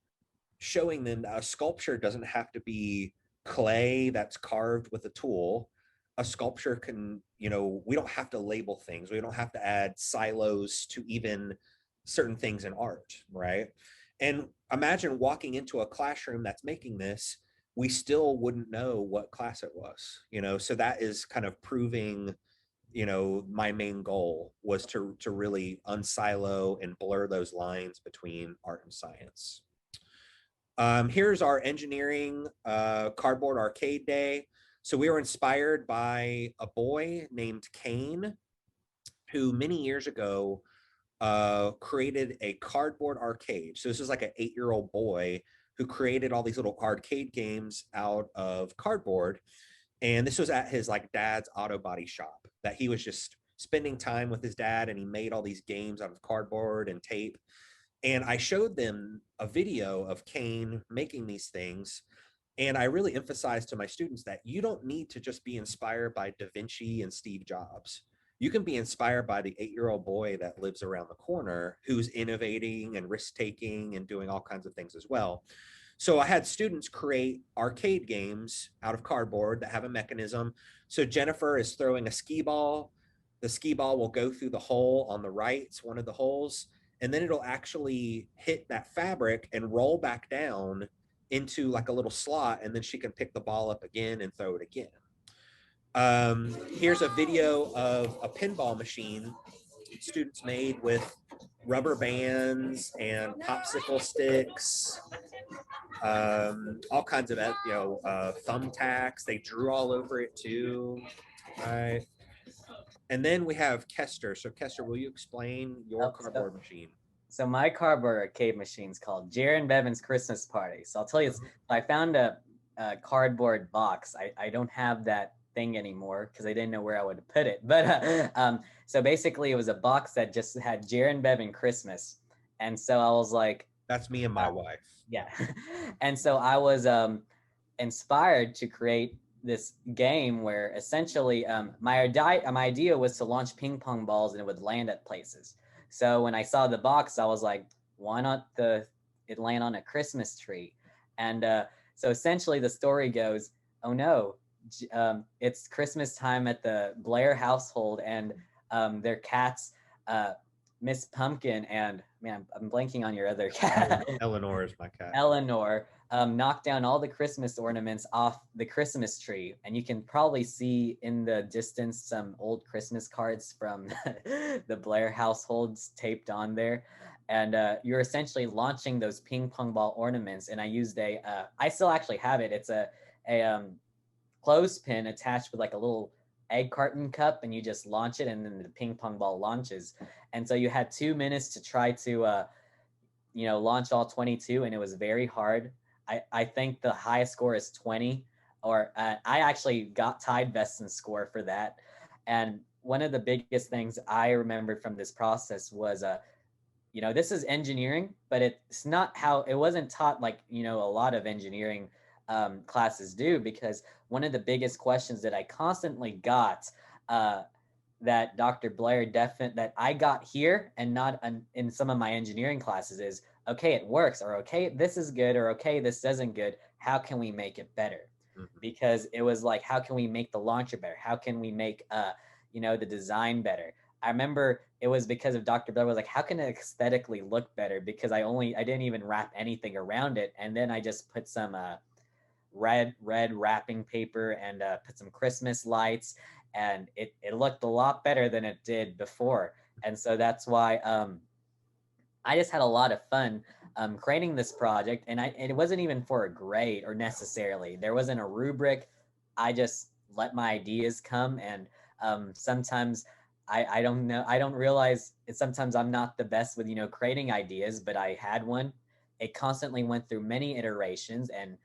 showing them that a sculpture doesn't have to be clay that's carved with a tool. A sculpture can, we don't have to label things. We don't have to add silos to even certain things in art, right? And imagine walking into a classroom that's making this, we still wouldn't know what class it was, so that is kind of proving, my main goal was to really unsilo and blur those lines between art and science. Here's our engineering cardboard arcade day. So we were inspired by a boy named Kane, who many years ago created a cardboard arcade. So this is like an 8-year-old boy who created all these little arcade games out of cardboard. And this was at his like dad's auto body shop that he was just spending time with his dad, and he made all these games out of cardboard and tape. And I showed them a video of Kane making these things. And I really emphasized to my students that you don't need to just be inspired by Da Vinci and Steve Jobs. You can be inspired by the 8-year-old boy that lives around the corner who's innovating and risk taking and doing all kinds of things as well. So I had students create arcade games out of cardboard that have a mechanism. So Jennifer is throwing a skee ball. The skee ball will go through the hole on the right. It's one of the holes. And then it'll actually hit that fabric and roll back down into like a little slot. And then she can pick the ball up again and throw it again. Here's a video of a pinball machine students made with rubber bands and popsicle sticks, all kinds of thumbtacks. They drew all over it too, right? And then we have Kester. So Kester, will you explain your cardboard machine? So my cardboard arcade machine is called Jaren Bevin's Christmas Party. So I'll tell you, I found a cardboard box. I don't have that thing anymore because I didn't know where I would put it. But so basically, it was a box that just had Jaren Bevin Christmas, and so I was like, "That's me and my wife." Yeah, and so I was inspired to create this game where essentially my idea was to launch ping pong balls and it would land at places. So when I saw the box, I was like, why not it land on a Christmas tree? And so essentially the story goes, oh no, it's Christmas time at the Blair household, and their cats, Miss Pumpkin and, man, I'm blanking on your other cat. Eleanor is my cat. Eleanor knocked down all the Christmas ornaments off the Christmas tree. And you can probably see in the distance some old Christmas cards from the Blair households taped on there. And you're essentially launching those ping pong ball ornaments. And I used I still actually have it. It's a clothespin attached with like a little egg carton cup, and you just launch it and then the ping pong ball launches. And so you had 2 minutes to try to launch all 22, and it was very hard. I think the highest score is 20, or I actually got tied best in score for that. And one of the biggest things I remember from this process was this is engineering, but it's not how it wasn't taught like a lot of engineering classes do, because one of the biggest questions that I constantly got that Dr. Blair that I got here and not in some of my engineering classes is, okay, it works, or okay, this is good, or okay, this isn't good. How can we make it better? Mm-hmm. Because it was like, how can we make the launcher better? How can we make the design better? I remember it was because of Dr. Blair was like, how can it aesthetically look better? Because I didn't even wrap anything around it. And then I just put some red wrapping paper and put some Christmas lights, and it looked a lot better than it did before. And so that's why I just had a lot of fun creating this project. And it wasn't even for a grade or necessarily. There wasn't a rubric. I just let my ideas come. And sometimes I don't know. I don't realize it. Sometimes I'm not the best with, creating ideas, but I had one. It constantly went through many iterations and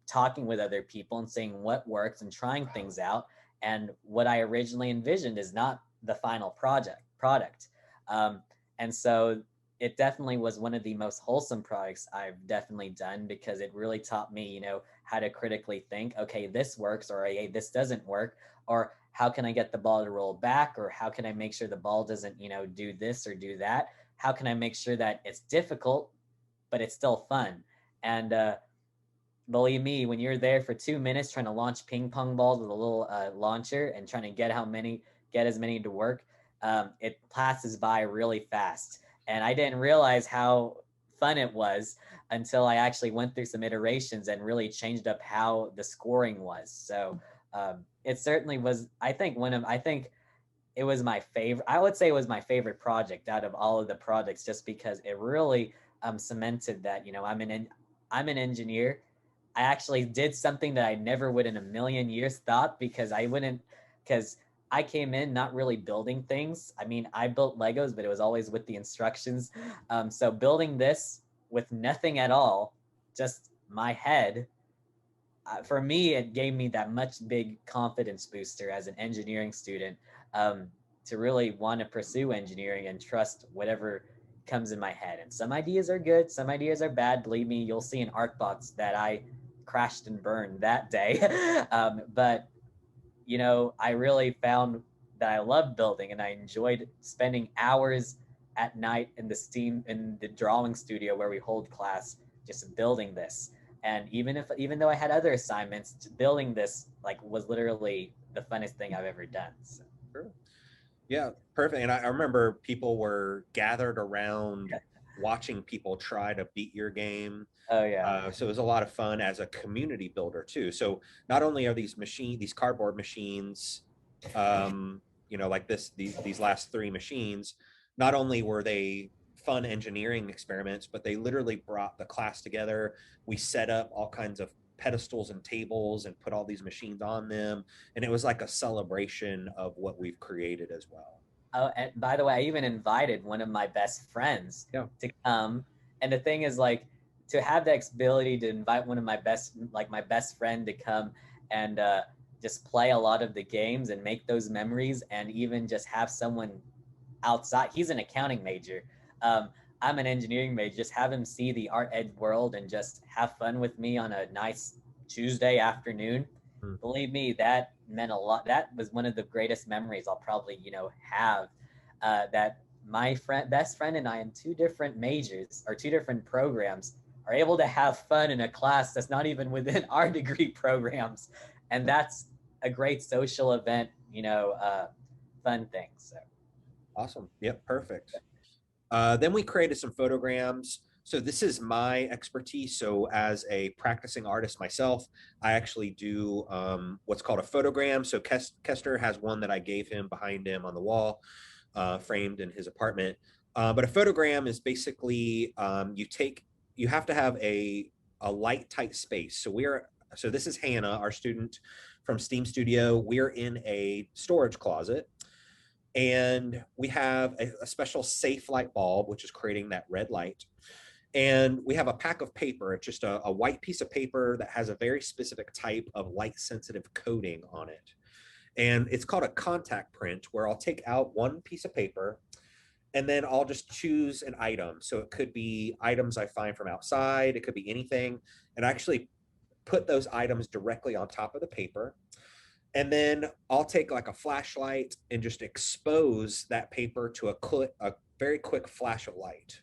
talking with other people and seeing what works and trying things out. And what I originally envisioned is not the final product. And so it definitely was one of the most wholesome products I've definitely done, because it really taught me, how to critically think, okay, this works, or hey, this doesn't work, or how can I get the ball to roll back, or how can I make sure the ball doesn't, do this or do that? How can I make sure that it's difficult, but it's still fun? And believe me, when you're there for 2 minutes trying to launch ping pong balls with a little launcher and trying to get as many to work, it passes by really fast. And I didn't realize how fun it was until I actually went through some iterations and really changed up how the scoring was. So it certainly was, I think it was my favorite. I would say it was my favorite project out of all of the projects, just because it really cemented that, I'm an engineer. I actually did something that I never would in a million years thought, because I came in not really building things. I mean, I built Legos, but it was always with the instructions. So building this with nothing at all, just my head, for me, it gave me that much big confidence booster as an engineering student, to really want to pursue engineering and trust whatever comes in my head. And some ideas are good, some ideas are bad. Believe me, you'll see an art box that I crashed and burned that day. But I really found that I loved building, and I enjoyed spending hours at night in the drawing studio where we hold class, just building this. And even though I had other assignments, building this like was literally the funnest thing I've ever done. So. Sure. Yeah, perfect. And I remember people were gathered around watching people try to beat your game. Oh yeah. So it was a lot of fun as a community builder too. So not only are these cardboard machines, like these last three machines, not only were they fun engineering experiments, but they literally brought the class together. We set up all kinds of pedestals and tables and put all these machines on them. And it was like a celebration of what we've created as well. Oh, and by the way, I even invited one of my best friends to come. And the thing is, like, to have the ability to invite one of my best friend to come and just play a lot of the games and make those memories, and even just have someone outside. He's an accounting major. I'm an engineering major. Just have him see the art ed world and just have fun with me on a nice Tuesday afternoon. Believe me, that meant a lot. That was one of the greatest memories I'll probably, have. That my best friend and I in two different majors or two different programs are able to have fun in a class that's not even within our degree programs. And that's a great social event, fun thing. So. Awesome. Yep. Perfect. Then we created some photograms. So this is my expertise. So as a practicing artist myself, I actually do what's called a photogram. So Kester has one that I gave him behind him on the wall, framed in his apartment. But a photogram is basically you have to have a light tight space. So this is Hannah, our student from STEAM Studio. We're in a storage closet. And we have a special safe light bulb, which is creating that red light. And we have a pack of paper. It's just a white piece of paper that has a very specific type of light sensitive coating on it. And it's called a contact print, where I'll take out one piece of paper and then I'll just choose an item. So it could be items I find from outside. It could be anything. And I actually put those items directly on top of the paper. And then I'll take like a flashlight and just expose that paper to a very quick flash of light.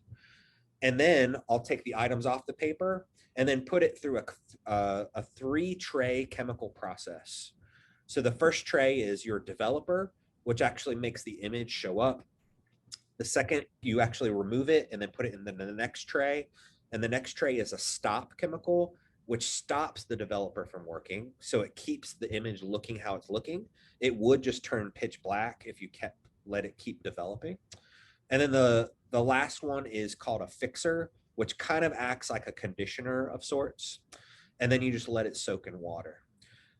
And then I'll take the items off the paper and then put it through a 3-tray chemical process. So the first tray is your developer, which actually makes the image show up. The second, you actually remove it and then put it in the next tray. And the next tray is a stop chemical, which stops the developer from working. So it keeps the image looking how it's looking. It would just turn pitch black if you let it keep developing. And then the last one is called a fixer, which kind of acts like a conditioner of sorts. And then you just let it soak in water.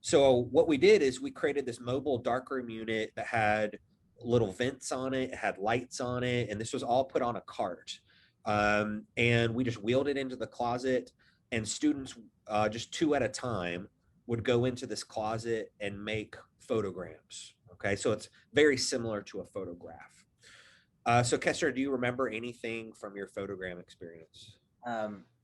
So what we did is we created this mobile darkroom unit that had little vents on it, it had lights on it, and this was all put on a cart. And we just wheeled it into the closet, and students, just 2 at a time, would go into this closet and make photograms. Okay, so it's very similar to a photograph. So Kester, do you remember anything from your photogram experience?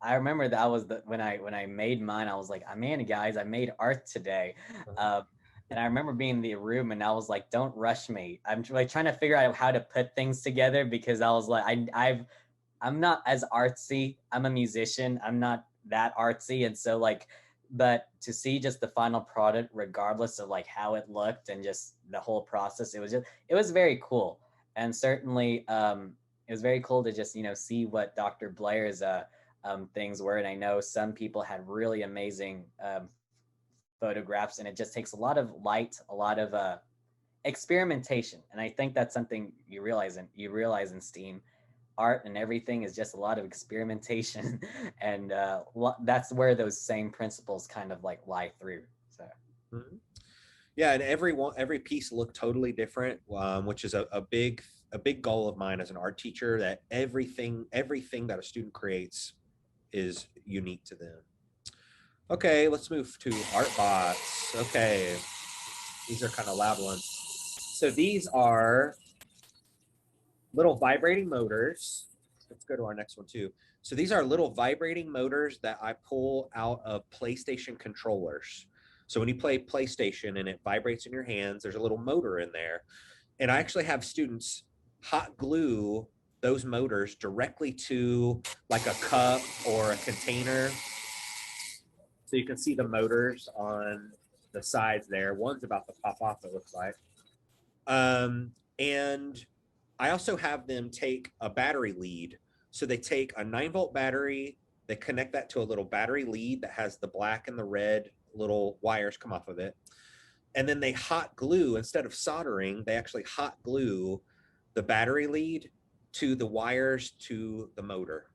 I remember that was when I made mine. I was like, man, guys, I made art today. And I remember being in the room, and I was like, don't rush me. I'm like trying to figure out how to put things together, because I was like, I'm not as artsy. I'm a musician. I'm not that artsy. And so like, but to see just the final product, regardless of like how it looked and just the whole process, it was very cool. And certainly it was very cool to just, see what Dr. Blair's things were. And I know some people had really amazing photographs, and it just takes a lot of light, a lot of experimentation. And I think that's something you realize in STEAM. Art and everything is just a lot of experimentation. And that's where those same principles kind of like lie through. So. Mm-hmm. Yeah, and every piece looked totally different, which is a big goal of mine as an art teacher, that everything that a student creates is unique to them. Okay, let's move to art bots. Okay, these are kind of loud ones. So these are little vibrating motors. Let's go to our next one too. So these are little vibrating motors that I pull out of PlayStation controllers. So when you play PlayStation and it vibrates in your hands, there's a little motor in there. And I actually have students hot glue those motors directly to like a cup or a container. So you can see the motors on the sides there. One's about to pop off, it looks like. And I also have them take a battery lead. So they take a 9-volt battery, they connect that to a little battery lead that has the black and the red little wires come off of it. And then they hot glue, instead of soldering, they actually hot glue the battery lead to the wires to the motor.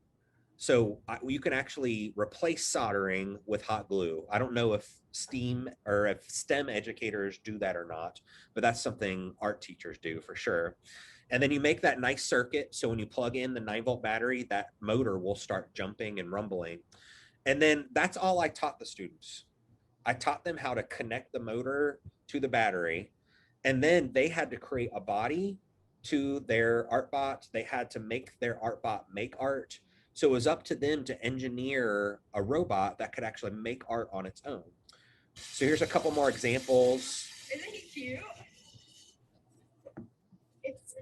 So you can actually replace soldering with hot glue. I don't know if STEAM or if STEM educators do that or not, but that's something art teachers do for sure. And then you make that nice circuit. So when you plug in the 9-volt battery, that motor will start jumping and rumbling. And then that's all I taught the students. I taught them how to connect the motor to the battery. And then they had to create a body to their art bot. They had to make their art bot make art. So it was up to them to engineer a robot that could actually make art on its own. So here's a couple more examples. Isn't he cute? It's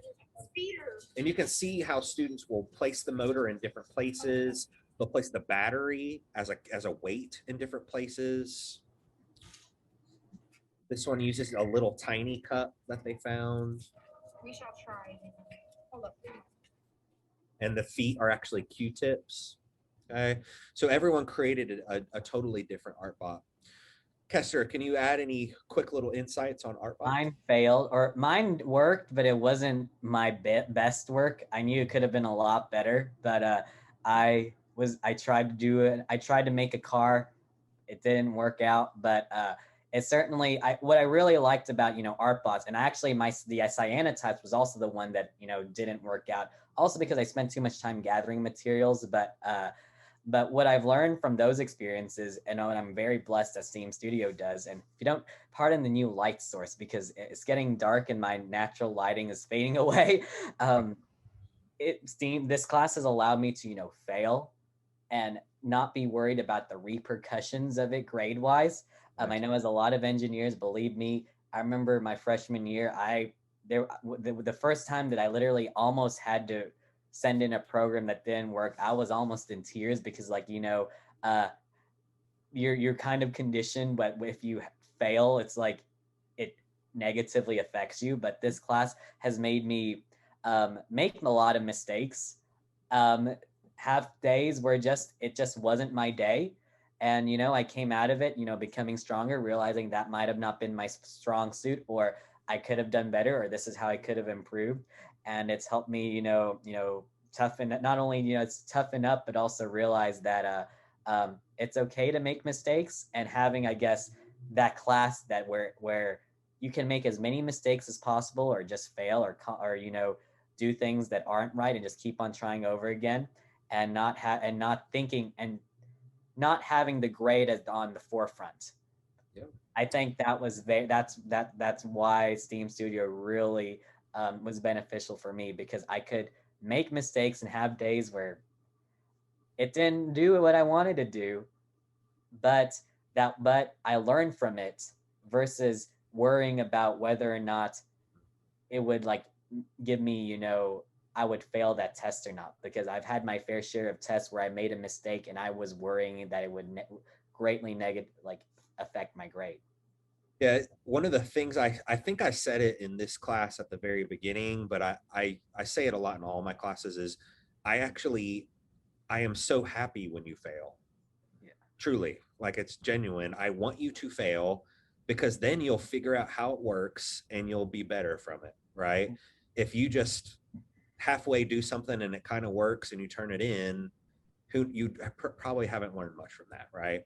speeder. And you can see how students will place the motor in different places. They'll place the battery as a weight in different places. This one uses a little tiny cup that they found. We shall try. Hold up. And the feet are actually Q-tips. Okay, so everyone created a totally different art bot. Kester, can you add any quick little insights on art bot? Mine failed, or mine worked, but it wasn't my best work. I knew it could have been a lot better, but I tried to do it. I tried to make a car. It didn't work out, but it certainly, what I really liked about, art bots, and actually the Cyanotypes was also the one that, didn't work out. Also because I spent too much time gathering materials, but what I've learned from those experiences, and I'm very blessed that Steam Studio does, and if you don't pardon the new light source because it's getting dark and my natural lighting is fading away, this class has allowed me to, fail and not be worried about the repercussions of it grade-wise. I know as a lot of engineers, believe me, I remember my freshman year, the first time that I literally almost had to send in a program that didn't work, I was almost in tears because you're kind of conditioned, but if you fail, it's like it negatively affects you. But this class has made me make a lot of mistakes, have days where it just wasn't my day. And, I came out of it, becoming stronger, realizing that might have not been my strong suit, or I could have done better, or this is how I could have improved. And it's helped me, toughen, not only, it's toughen up, but also realize that it's okay to make mistakes, and having, I guess, that class that where you can make as many mistakes as possible, or just fail, or do things that aren't right and just keep on trying over again, and not thinking and not having the grade as on the forefront. Yeah. I think that's why Steam Studio really was beneficial for me, because I could make mistakes and have days where it didn't do what I wanted to do, but I learned from it, versus worrying about whether or not it would give me, I would fail that test or not, because I've had my fair share of tests where I made a mistake and I was worrying that it would greatly affect my grade. Yeah, one of the things I think I said it in this class at the very beginning, but I say it a lot in all my classes, is I am so happy when you fail. Yeah. Truly, it's genuine. I want you to fail, because then you'll figure out how it works and you'll be better from it, right? Mm-hmm. If you just halfway do something and it kind of works and you turn it in, you probably haven't learned much from that, right?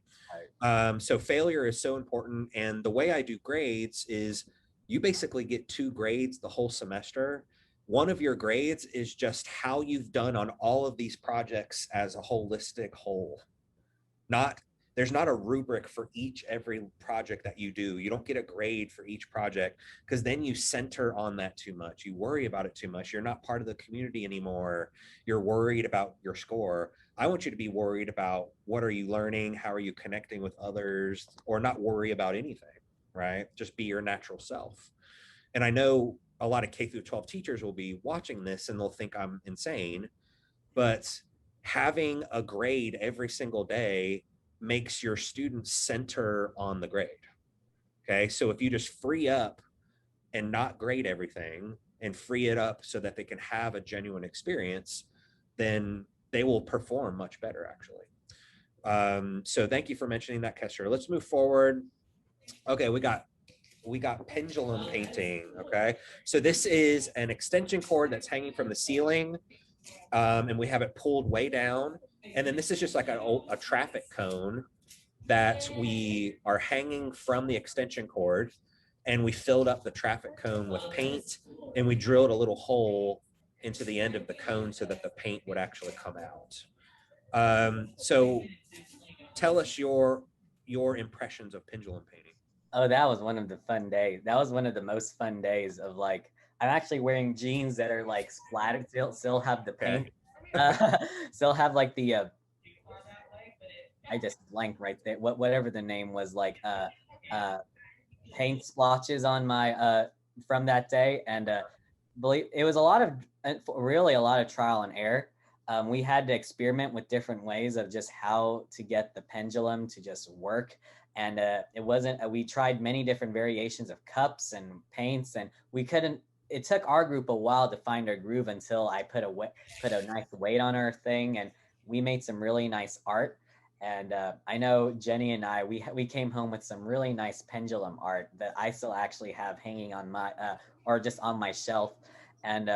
So failure is so important. And the way I do grades is you basically get 2 grades the whole semester. One of your grades is just how you've done on all of these projects as a holistic whole. There's not a rubric for every project that you do. You don't get a grade for each project, because then you center on that too much. You worry about it too much. You're not part of the community anymore. You're worried about your score. I want you to be worried about what are you learning? How are you connecting with others? Or not worry about anything, right? Just be your natural self. And I know a lot of K through 12 teachers will be watching this and they'll think I'm insane, but having a grade every single day makes your students center on the grade. Okay. So if you just free up and not grade everything and free it up so that they can have a genuine experience, then they will perform much better, actually. So thank you for mentioning that, Kester. Let's move forward. Okay, we got pendulum painting. Okay, so this is an extension cord that's hanging from the ceiling, and we have it pulled way down. And then this is just like a traffic cone that we are hanging from the extension cord, and we filled up the traffic cone with paint, and we drilled a little hole into the end of the cone so that the paint would actually come out. So tell us your impressions of pendulum painting. Oh, that was one of the fun days. That was one of the most fun days of like, I'm actually wearing jeans that are like splattered, still have the paint, uh, still have like the, I just blanked right there. Whatever the name was, like paint splotches on my from that day, and believe it was a lot of really a lot of trial and error. We had to experiment with different ways of just how to get the pendulum to just work, and it wasn't. We tried many different variations of cups and paints, and we couldn't. It took our group a while to find our groove until I put a nice weight on our thing, and we made some really nice art. And I know Jenny and I, we came home with some really nice pendulum art that I still actually have hanging on my, or just on my shelf. And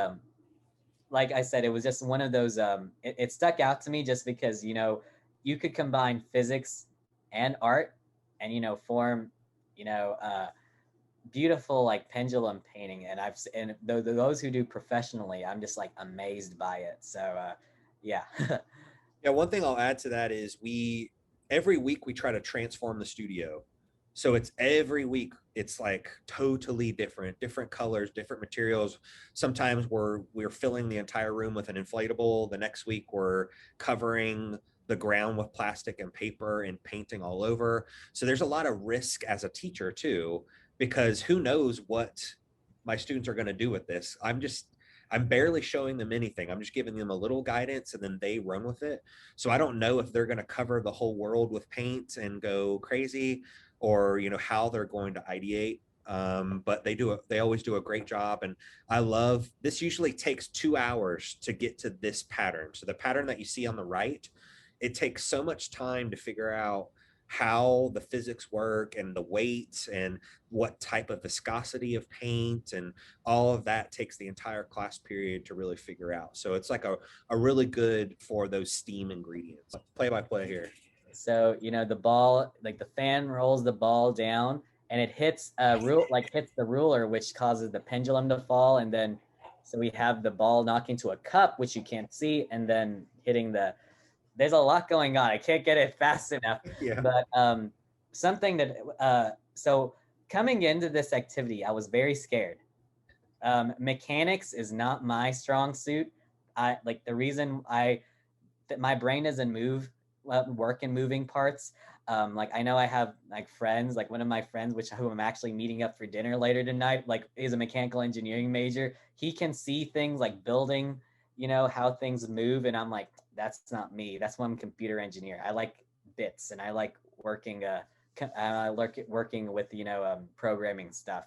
like I said, it was just one of those, it stuck out to me just because, you could combine physics and art and, form, beautiful like pendulum painting. And and those who do professionally, I'm just like amazed by it. So yeah. Yeah, one thing I'll add to that is every week we try to transform the studio. So it's every week it's like totally different colors, different materials. Sometimes we're filling the entire room with an inflatable. The next week we're covering the ground with plastic and paper and painting all over. So there's a lot of risk as a teacher too, because who knows what my students are going to do with this. I'm barely showing them anything. I'm just giving them a little guidance and then they run with it. So I don't know if they're going to cover the whole world with paint and go crazy, or how they're going to ideate. But they always do a great job. And I love this. Usually takes 2 hours to get to this pattern. So the pattern that you see on the right, it takes so much time to figure out how the physics work and the weights and what type of viscosity of paint, and all of that takes the entire class period to really figure out. So it's like a really good for those steam ingredients. Play by play here. So, the ball, like the fan rolls the ball down and it hits hits the ruler, which causes the pendulum to fall. And then, so we have the ball knock into a cup, which you can't see, and then hitting there's a lot going on. I can't get it fast enough. Yeah. But something that, so coming into this activity, I was very scared. Mechanics is not my strong suit. The reason that my brain doesn't work in moving parts. Like I know I have like friends, like one of my friends, who I'm actually meeting up for dinner later tonight, like is a mechanical engineering major. He can see things like building, how things move. And I'm like, that's not me. That's why I'm a computer engineer. I like bits and I like working, working with, programming stuff.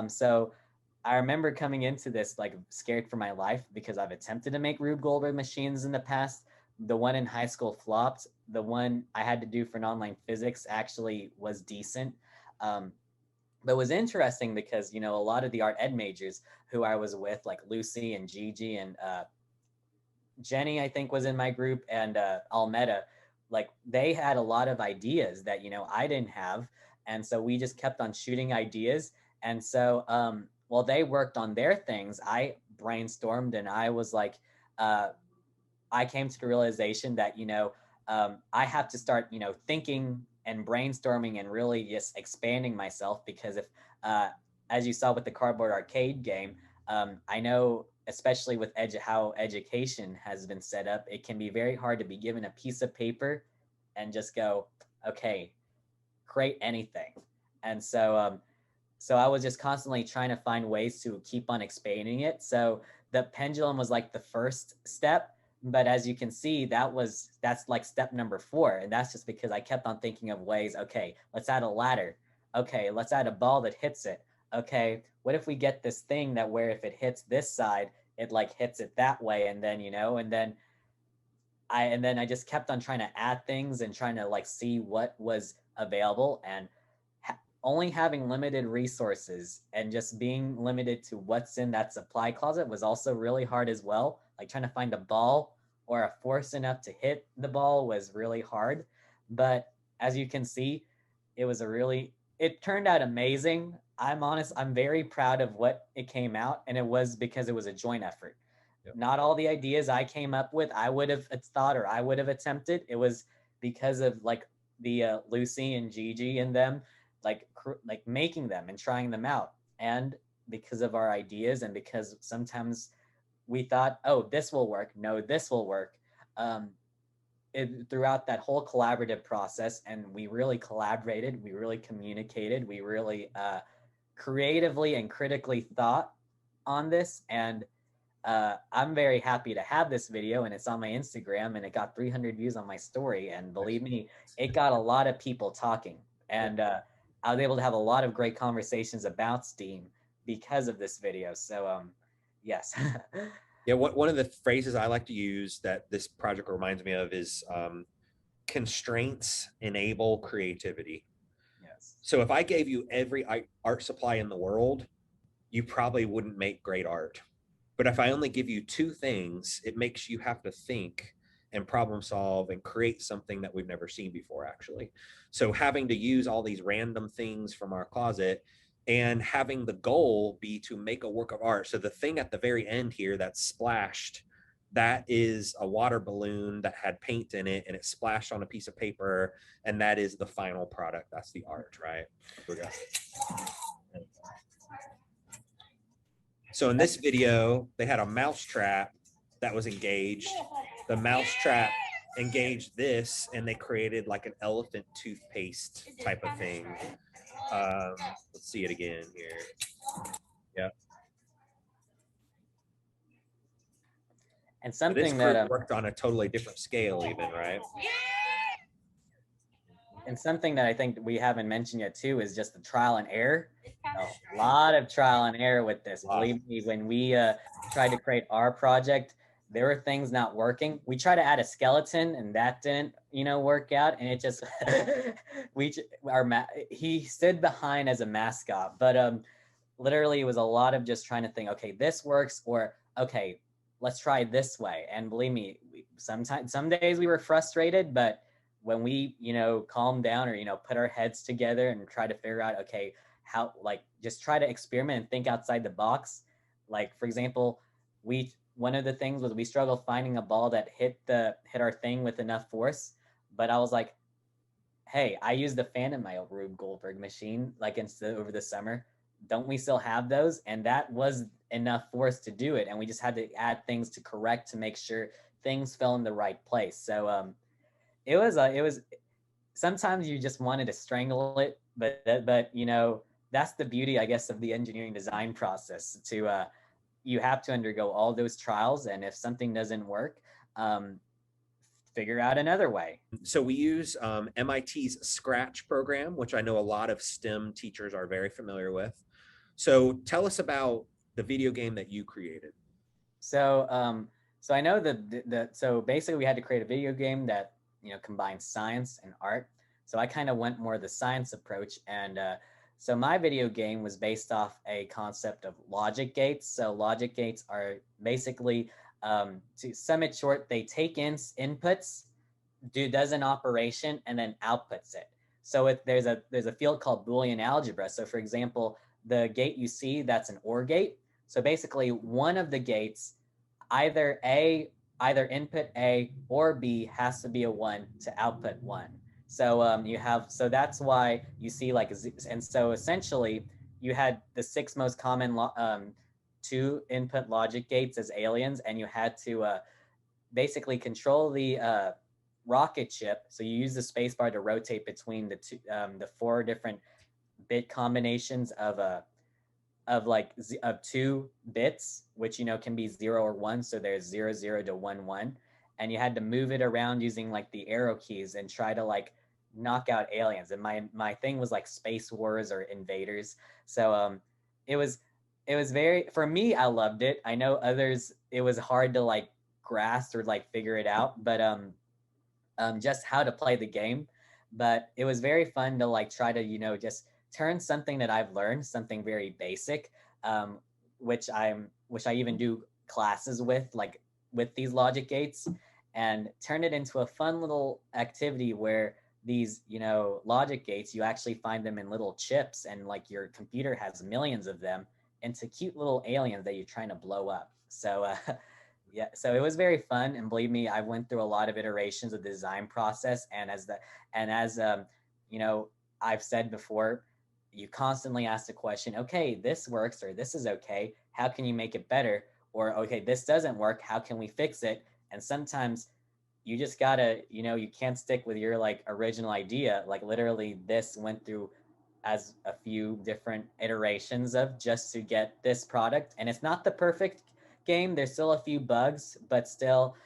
So I remember coming into this like scared for my life because I've attempted to make Rube Goldberg machines in the past. The one in high school flopped. The one I had to do for an online physics actually was decent. But it was interesting because, a lot of the art ed majors who I was with, like Lucy and Gigi and Jenny, I think was in my group, and Almeda, like they had a lot of ideas that, I didn't have. And so we just kept on shooting ideas. And so while they worked on their things, I brainstormed and I was like, I came to the realization that, I have to start, thinking and brainstorming and really just expanding myself, because if, as you saw with the cardboard arcade game, I know, especially with how education has been set up, it can be very hard to be given a piece of paper and just go, okay, create anything. And so so I was just constantly trying to find ways to keep on expanding it. So the pendulum was like the first step, but as you can see, that's like step number 4. And that's just because I kept on thinking of ways, okay, let's add a ladder. Okay, let's add a ball that hits it. Okay, what if we get this thing that where if it hits this side, it like hits it that way, and then, you know, and then I just kept on trying to add things and trying to like see what was available, and only having limited resources and just being limited to what's in that supply closet was also really hard as well. Like trying to find a ball or a force enough to hit the ball was really hard. But as you can see, it turned out amazing. I'm honest, I'm very proud of what it came out, and it was because it was a joint effort. Yep. Not all the ideas I came up with, I would have thought or I would have attempted. It was because of like the Lucy and Gigi and them, like making them and trying them out, and because of our ideas, and because sometimes we thought, oh, this will work, no, this will work, throughout that whole collaborative process. And we really collaborated, we really communicated, we really creatively and critically thought on this. And I'm very happy to have this video, and it's on my Instagram, and it got 300 views on my story, and believe me, it got a lot of people talking. And I was able to have a lot of great conversations about STEAM because of this video. So yes. Yeah, one of the phrases I like to use that this project reminds me of is constraints enable creativity. Yes. So if I gave you every art supply in the world, you probably wouldn't make great art. But if I only give you 2 things, it makes you have to think and problem solve and create something that we've never seen before, actually. So having to use all these random things from our closet and having the goal be to make a work of art. So the thing at the very end here that's splashed, that is a water balloon that had paint in it, and it splashed on a piece of paper, and that is the final product. That's the art, right? So in this video, they had a mouse trap that was engaged. The mouse trap engaged this, and they created like an elephant toothpaste type of thing. Let's see it again here. Yeah. And something that worked on a totally different scale, even, right? And something that I think we haven't mentioned yet too is just the trial and error. A lot of trial and error with this. Wow. Believe me, when we tried to create our project, there were things not working. We tried to add a skeleton, and that didn't, work out. And it just, he stood behind as a mascot, but literally it was a lot of just trying to think, okay, this works, or okay, let's try this way. And believe me, some days we were frustrated, but when we, calm down or, put our heads together and try to figure out, okay, how, like, just try to experiment and think outside the box. Like, for example, one of the things was we struggled finding a ball that hit our thing with enough force. But I was like, hey, I used the fan in my Rube Goldberg machine, like over the summer. Don't we still have those? And that was enough force to do it. And we just had to add things to correct to make sure things fell in the right place. So, it was sometimes you just wanted to strangle it, but that's the beauty, I guess, of the engineering design process. You have to undergo all those trials, and if something doesn't work, figure out another way. So we use MIT's Scratch program, which I know a lot of STEM teachers are very familiar with. So tell us about the video game that you created. So I know so basically we had to create a video game that combines science and art. So I kind of went more the science approach, and so my video game was based off a concept of logic gates. So logic gates are basically, to sum it short, they take in inputs, does an operation, and then outputs it. So there's a field called Boolean algebra. So for example, the gate you see, that's an OR gate. So basically one of the gates, either input A or B has to be a 1 to output 1. So so that's why you see and so essentially you had the 6 most common 2 input logic gates as aliens, and you had to basically control the rocket ship. So you use the spacebar to rotate between the 4 different bit combinations of 2 bits, which can be 0 or 1. So there's 0 0 to 1 1, and you had to move it around using like the arrow keys and try to like knock out aliens. And my thing was like Space Wars or Invaders. So it was very, for me, I loved it. I know others, it was hard to like grasp or like figure it out, but just how to play the game. But it was very fun to like try to just turn something that I've learned, something very basic, um, which I even do classes with, like with these logic gates, and turn it into a fun little activity where these logic gates, you actually find them in little chips, and like your computer has millions of them into cute little aliens that you're trying to blow up. So yeah, so it was very fun, and believe me, I went through a lot of iterations of the design process. And as you know, I've said before, you constantly ask the question, okay, this works, or this is okay, how can you make it better? Or okay, this doesn't work, how can we fix it? And sometimes you just gotta, you can't stick with your like original idea. Like literally, this went through as a few different iterations of just to get this product. And it's not the perfect game. There's still a few bugs, but still,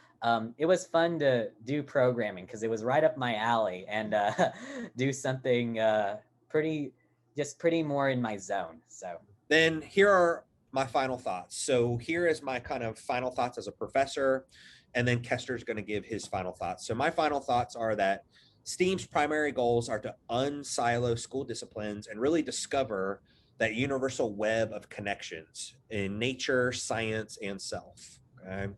it was fun to do programming because it was right up my alley, and do something pretty more in my zone. So Then here are my final thoughts. So here is my kind of final thoughts as a professor, and then Kester's going to give his final thoughts. So my final thoughts are that STEAM's primary goals are to unsilo school disciplines and really discover that universal web of connections in nature, science, and self. Okay?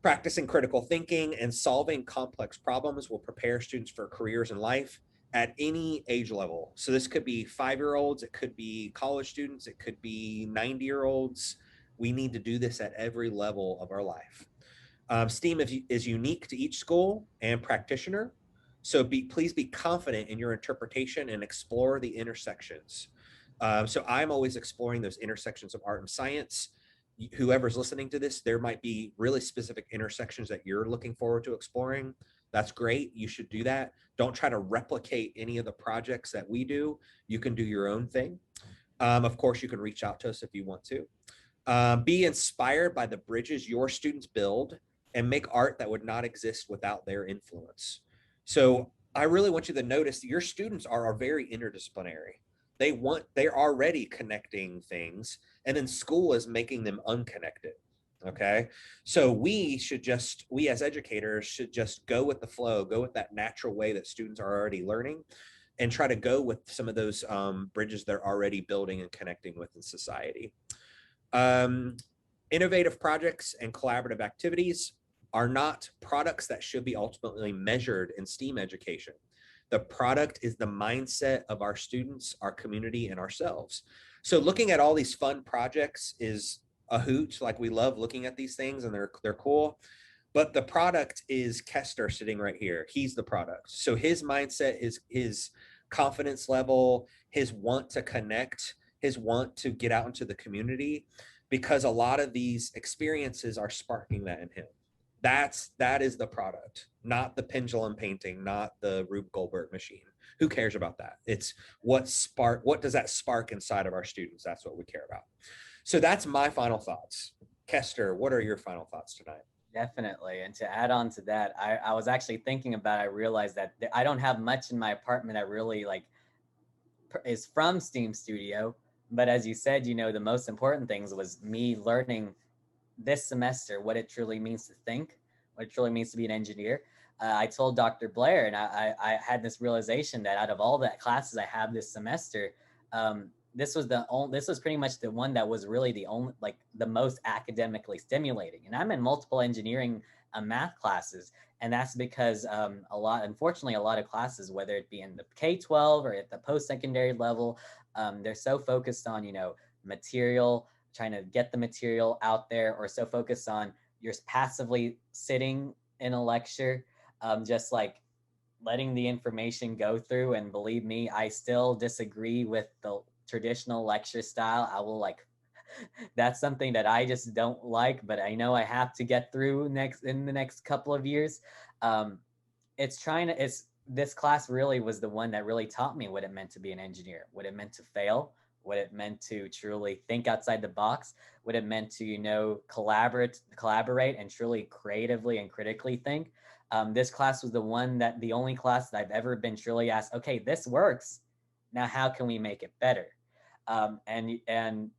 Practicing critical thinking and solving complex problems will prepare students for careers in life at any age level. So this could be 5-year-olds, it could be college students, it could be 90-year-olds. We need to do this at every level of our life. STEAM is unique to each school and practitioner. So please be confident in your interpretation and explore the intersections. So I'm always exploring those intersections of art and science. Whoever's listening to this, there might be really specific intersections that you're looking forward to exploring. That's great. You should do that. Don't try to replicate any of the projects that we do. You can do your own thing. Of course, you can reach out to us if you want to. Be inspired by the bridges your students build and make art that would not exist without their influence. So I really want you to notice that your students are very interdisciplinary. They're already connecting things, and then school is making them unconnected. Okay. So we as educators should just go with the flow, go with that natural way that students are already learning, and try to go with some of those bridges they're already building and connecting with in society. Innovative projects and collaborative activities are not products that should be ultimately measured in STEAM education. The product is the mindset of our students, our community, and ourselves. So looking at all these fun projects is a hoot. Like, we love looking at these things, and they're cool. But the product is Kester sitting right here. He's the product. So his mindset, his confidence level, his want to connect, his want to get out into the community, because a lot of these experiences are sparking that in him. That is the product, not the pendulum painting, not the Rube Goldberg machine. Who cares about that? It's what does that spark inside of our students? That's what we care about. So that's my final thoughts. Kester, what are your final thoughts tonight? definitely. And to add on to that, I was actually thinking about, I realized that I don't have much in my apartment that really like is from Steam Studio. But as you said, the most important things was me learning this semester what it truly means to think, what it truly means to be an engineer. I told Dr. Blair, and I had this realization that out of all the classes I have this semester, this was pretty much the one that was really the only, like the most academically stimulating. And I'm in multiple engineering math classes, and that's because unfortunately, a lot of classes, whether it be in the K-12 or at the post-secondary level, they're so focused on material, trying to get the material out there, or so focused on you're passively sitting in a lecture, just like letting the information go through. And believe me, I still disagree with the traditional lecture style. I will that's something that I just don't like, but I know I have to get through in the next couple of years. It's this class really was the one that really taught me what it meant to be an engineer, what it meant to fail, what it meant to truly think outside the box, what it meant to, collaborate and truly creatively and critically think. This class was the only class that I've ever been truly asked, okay, this works. Now, how can we make it better? And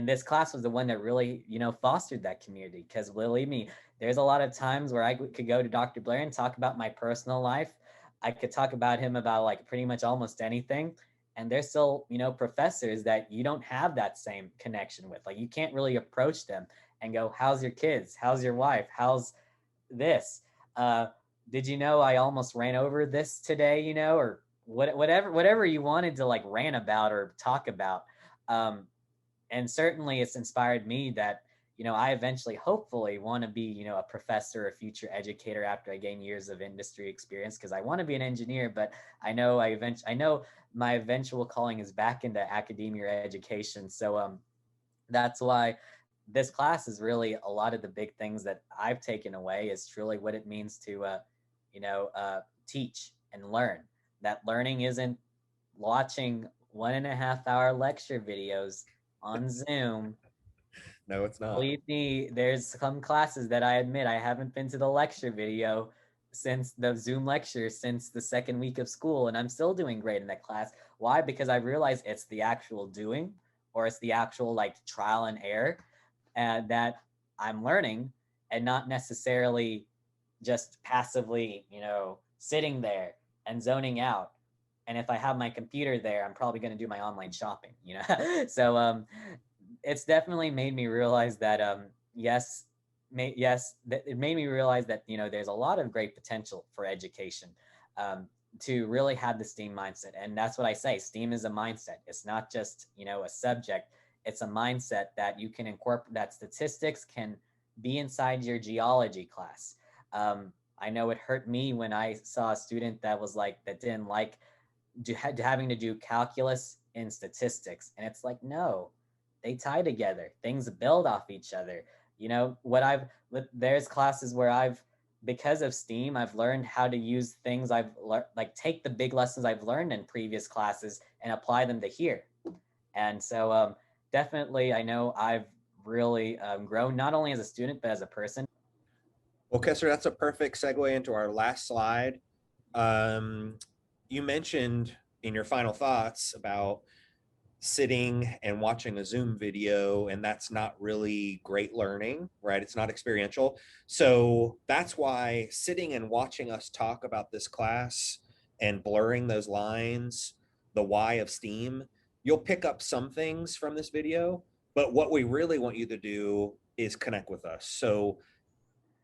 this class was the one that really, fostered that community. Because believe me, there's a lot of times where I could go to Dr. Blair and talk about my personal life. I could talk about him about like pretty much almost anything. And there's still, professors that you don't have that same connection with. Like you can't really approach them and go, how's your kids? How's your wife? How's this? Uh, did you know I almost ran over this today, or whatever you wanted to like rant about or talk about. And certainly it's inspired me that I eventually hopefully want to be a professor, a future educator after I gain years of industry experience, because I want to be an engineer, but I know my eventual calling is back into academia or education. So that's why this class is really a lot of the big things that I've taken away is truly what it means to teach and learn. That learning isn't watching 1.5 hour lecture videos on Zoom. No, it's not. Believe me, there's some classes that I admit I haven't been to the lecture video since the Zoom lecture since the second week of school, and I'm still doing great in that class. Why? Because I realized it's the actual doing, or it's the actual like trial and error that I'm learning, and not necessarily just passively, sitting there and zoning out. And if I have my computer there, I'm probably going to do my online shopping, So it's definitely made me realize that it made me realize that there's a lot of great potential for education, to really have the STEAM mindset. And that's what I say, STEAM is a mindset. It's not just a subject. It's a mindset that you can incorporate, that statistics can be inside your geology class. I know it hurt me when I saw a student that didn't like having to do calculus in statistics, and it's like, no, they tie together, things build off each other. There's classes where because of STEAM, I've learned how to use things I've learned, like take the big lessons I've learned in previous classes and apply them to here. And so definitely I know I've really grown, not only as a student but as a person. Well, Kester, that's a perfect segue into our last slide. You mentioned in your final thoughts about sitting and watching a Zoom video, and that's not really great learning, right? It's not experiential. So that's why sitting and watching us talk about this class and blurring those lines, the why of STEAM, you'll pick up some things from this video, but what we really want you to do is connect with us. So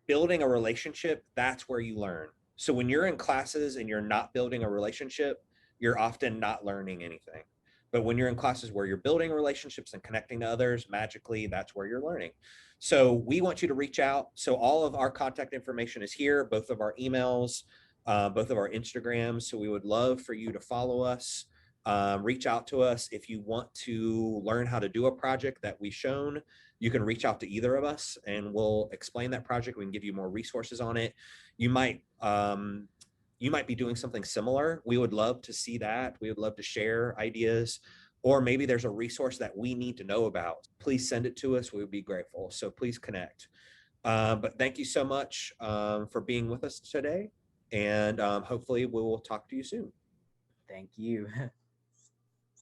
building a relationship, that's where you learn. So when you're in classes and you're not building a relationship, you're often not learning anything. But when you're in classes where you're building relationships and connecting to others, magically, that's where you're learning. So we want you to reach out. So all of our contact information is here, both of our emails, both of our Instagrams. So we would love for you to follow us. Reach out to us if you want to learn how to do a project that we've shown. You can reach out to either of us and we'll explain that project. We can give you more resources on it. You might be doing something similar. We would love to see that. We would love to share ideas, or maybe there's a resource that we need to know about. Please send it to us. We would be grateful. So please connect. But thank you so much for being with us today. And hopefully we will talk to you soon. Thank you.